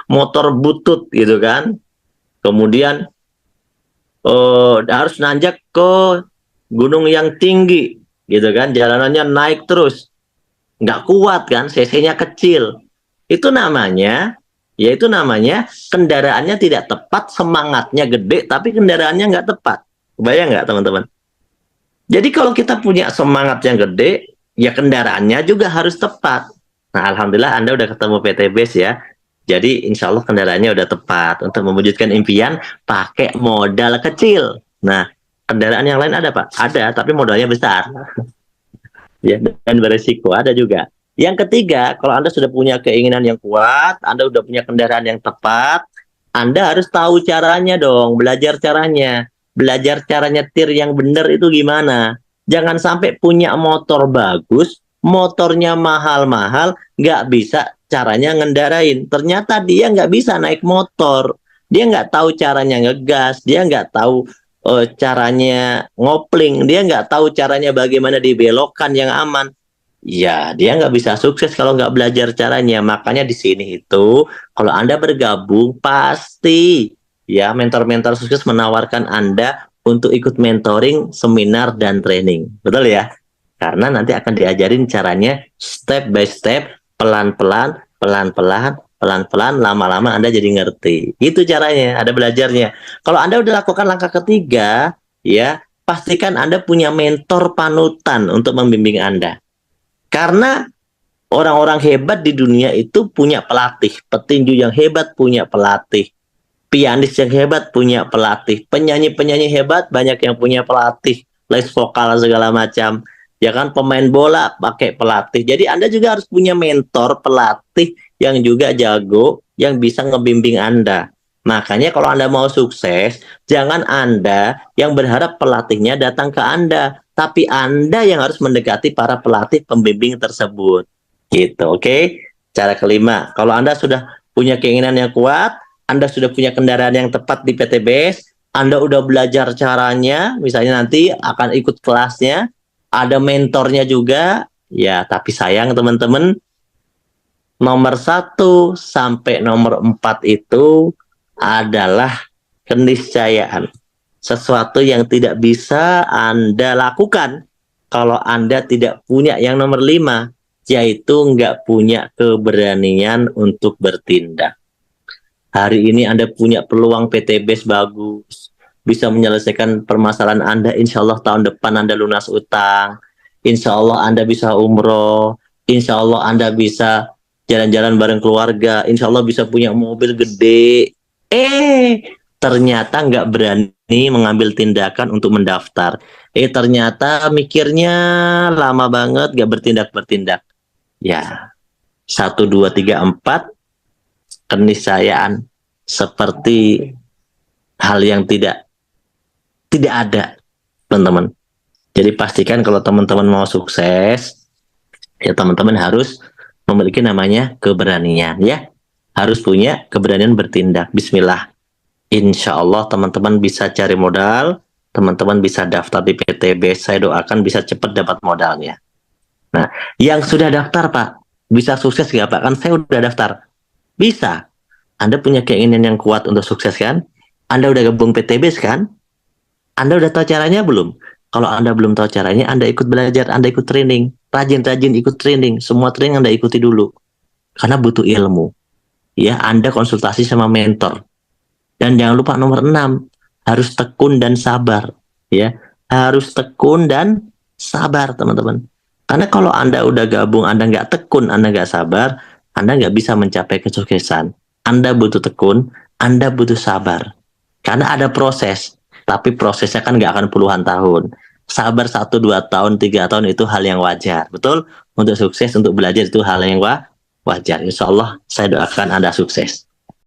motor butut gitu kan, kemudian harus nanjak ke gunung yang tinggi gitu kan, jalanannya naik terus, nggak kuat kan, cc-nya kecil. Itu namanya, yaitu namanya kendaraannya tidak tepat, semangatnya gede tapi kendaraannya nggak tepat. Kebayang nggak teman-teman? Jadi kalau kita punya semangat yang gede, ya kendaraannya juga harus tepat. Nah, alhamdulillah Anda udah ketemu PT BES ya. Jadi insya Allah kendaraannya udah tepat untuk mewujudkan impian pakai modal kecil. Nah, kendaraan yang lain ada Pak? Ada, tapi modalnya besar. Ya, dan beresiko ada juga. Yang ketiga, kalau Anda sudah punya keinginan yang kuat, Anda sudah punya kendaraan yang tepat, Anda harus tahu caranya dong, belajar caranya. Belajar cara nyetir yang benar itu gimana. Jangan sampai punya motor bagus, motornya mahal-mahal, nggak bisa caranya ngendarain. Ternyata dia nggak bisa naik motor. Dia nggak tahu caranya ngegas, dia nggak tahu caranya ngopling, dia nggak tahu caranya bagaimana dibelokkan yang aman. Ya, dia nggak bisa sukses kalau nggak belajar caranya. Makanya di sini itu, kalau Anda bergabung, pasti ya mentor-mentor sukses menawarkan Anda untuk ikut mentoring, seminar, dan training. Betul ya? Karena nanti akan diajarin caranya step by step, pelan-pelan, pelan-pelan, pelan-pelan, lama-lama Anda jadi ngerti. Itu caranya, ada belajarnya. Kalau Anda udah lakukan langkah ketiga, ya, pastikan Anda punya mentor panutan untuk membimbing Anda. Karena orang-orang hebat di dunia itu punya pelatih, petinju yang hebat punya pelatih, pianis yang hebat punya pelatih, penyanyi-penyanyi hebat banyak yang punya pelatih, les vokal segala macam. Ya kan, pemain bola pakai pelatih. Jadi Anda juga harus punya mentor pelatih yang juga jago, yang bisa ngebimbing Anda. Makanya kalau Anda mau sukses, jangan Anda yang berharap pelatihnya datang ke Anda, tapi Anda yang harus mendekati para pelatih pembimbing tersebut. Gitu, oke? Cara kelima, kalau Anda sudah punya keinginan yang kuat, Anda sudah punya kendaraan yang tepat di PT BES, Anda udah belajar caranya, misalnya nanti akan ikut kelasnya, ada mentornya juga, ya tapi sayang teman-teman, nomor 1 sampai nomor 4 itu adalah keniscayaan. Sesuatu yang tidak bisa Anda lakukan kalau Anda tidak punya yang nomor 5, yaitu nggak punya keberanian untuk bertindak. Hari ini Anda punya peluang PT BES bagus, bisa menyelesaikan permasalahan Anda, insya Allah tahun depan Anda lunas utang, insya Allah Anda bisa umroh, Insya Allah Anda bisa jalan-jalan bareng keluarga, insya Allah bisa punya mobil gede. Ternyata nggak berani mengambil tindakan untuk mendaftar. Ternyata mikirnya lama banget, nggak bertindak-bertindak. Ya, satu, dua, tiga, empat, keniscayaan seperti hal yang tidak tidak ada, teman-teman. Jadi pastikan kalau teman-teman mau sukses, ya teman-teman harus memiliki namanya keberanian, ya. Harus punya keberanian bertindak. Bismillah. Insya Allah teman-teman bisa cari modal, teman-teman bisa daftar di PTB. Saya doakan bisa cepat dapat modalnya. Nah, yang sudah daftar Pak, bisa sukses nggak Pak? Kan saya udah daftar. Bisa. Anda punya keinginan yang kuat untuk sukses kan? Anda udah gabung PTB kan? Anda udah tahu caranya belum? Kalau Anda belum tahu caranya, Anda ikut belajar, Anda ikut training. Rajin-rajin ikut training. Semua training Anda ikuti dulu. Karena butuh ilmu. Ya, Anda konsultasi sama mentor. Dan jangan lupa nomor 6, harus tekun dan sabar. Ya, harus tekun dan sabar, teman-teman. Karena kalau Anda udah gabung, Anda nggak tekun, Anda nggak sabar, Anda nggak bisa mencapai kesuksesan. Anda butuh tekun, Anda butuh sabar. Karena ada proses, tapi prosesnya kan nggak akan puluhan tahun. Sabar 1, 2 tahun, 3 tahun itu hal yang wajar, betul? Untuk sukses, untuk belajar itu hal yang wajar. Insya Allah saya doakan Anda sukses.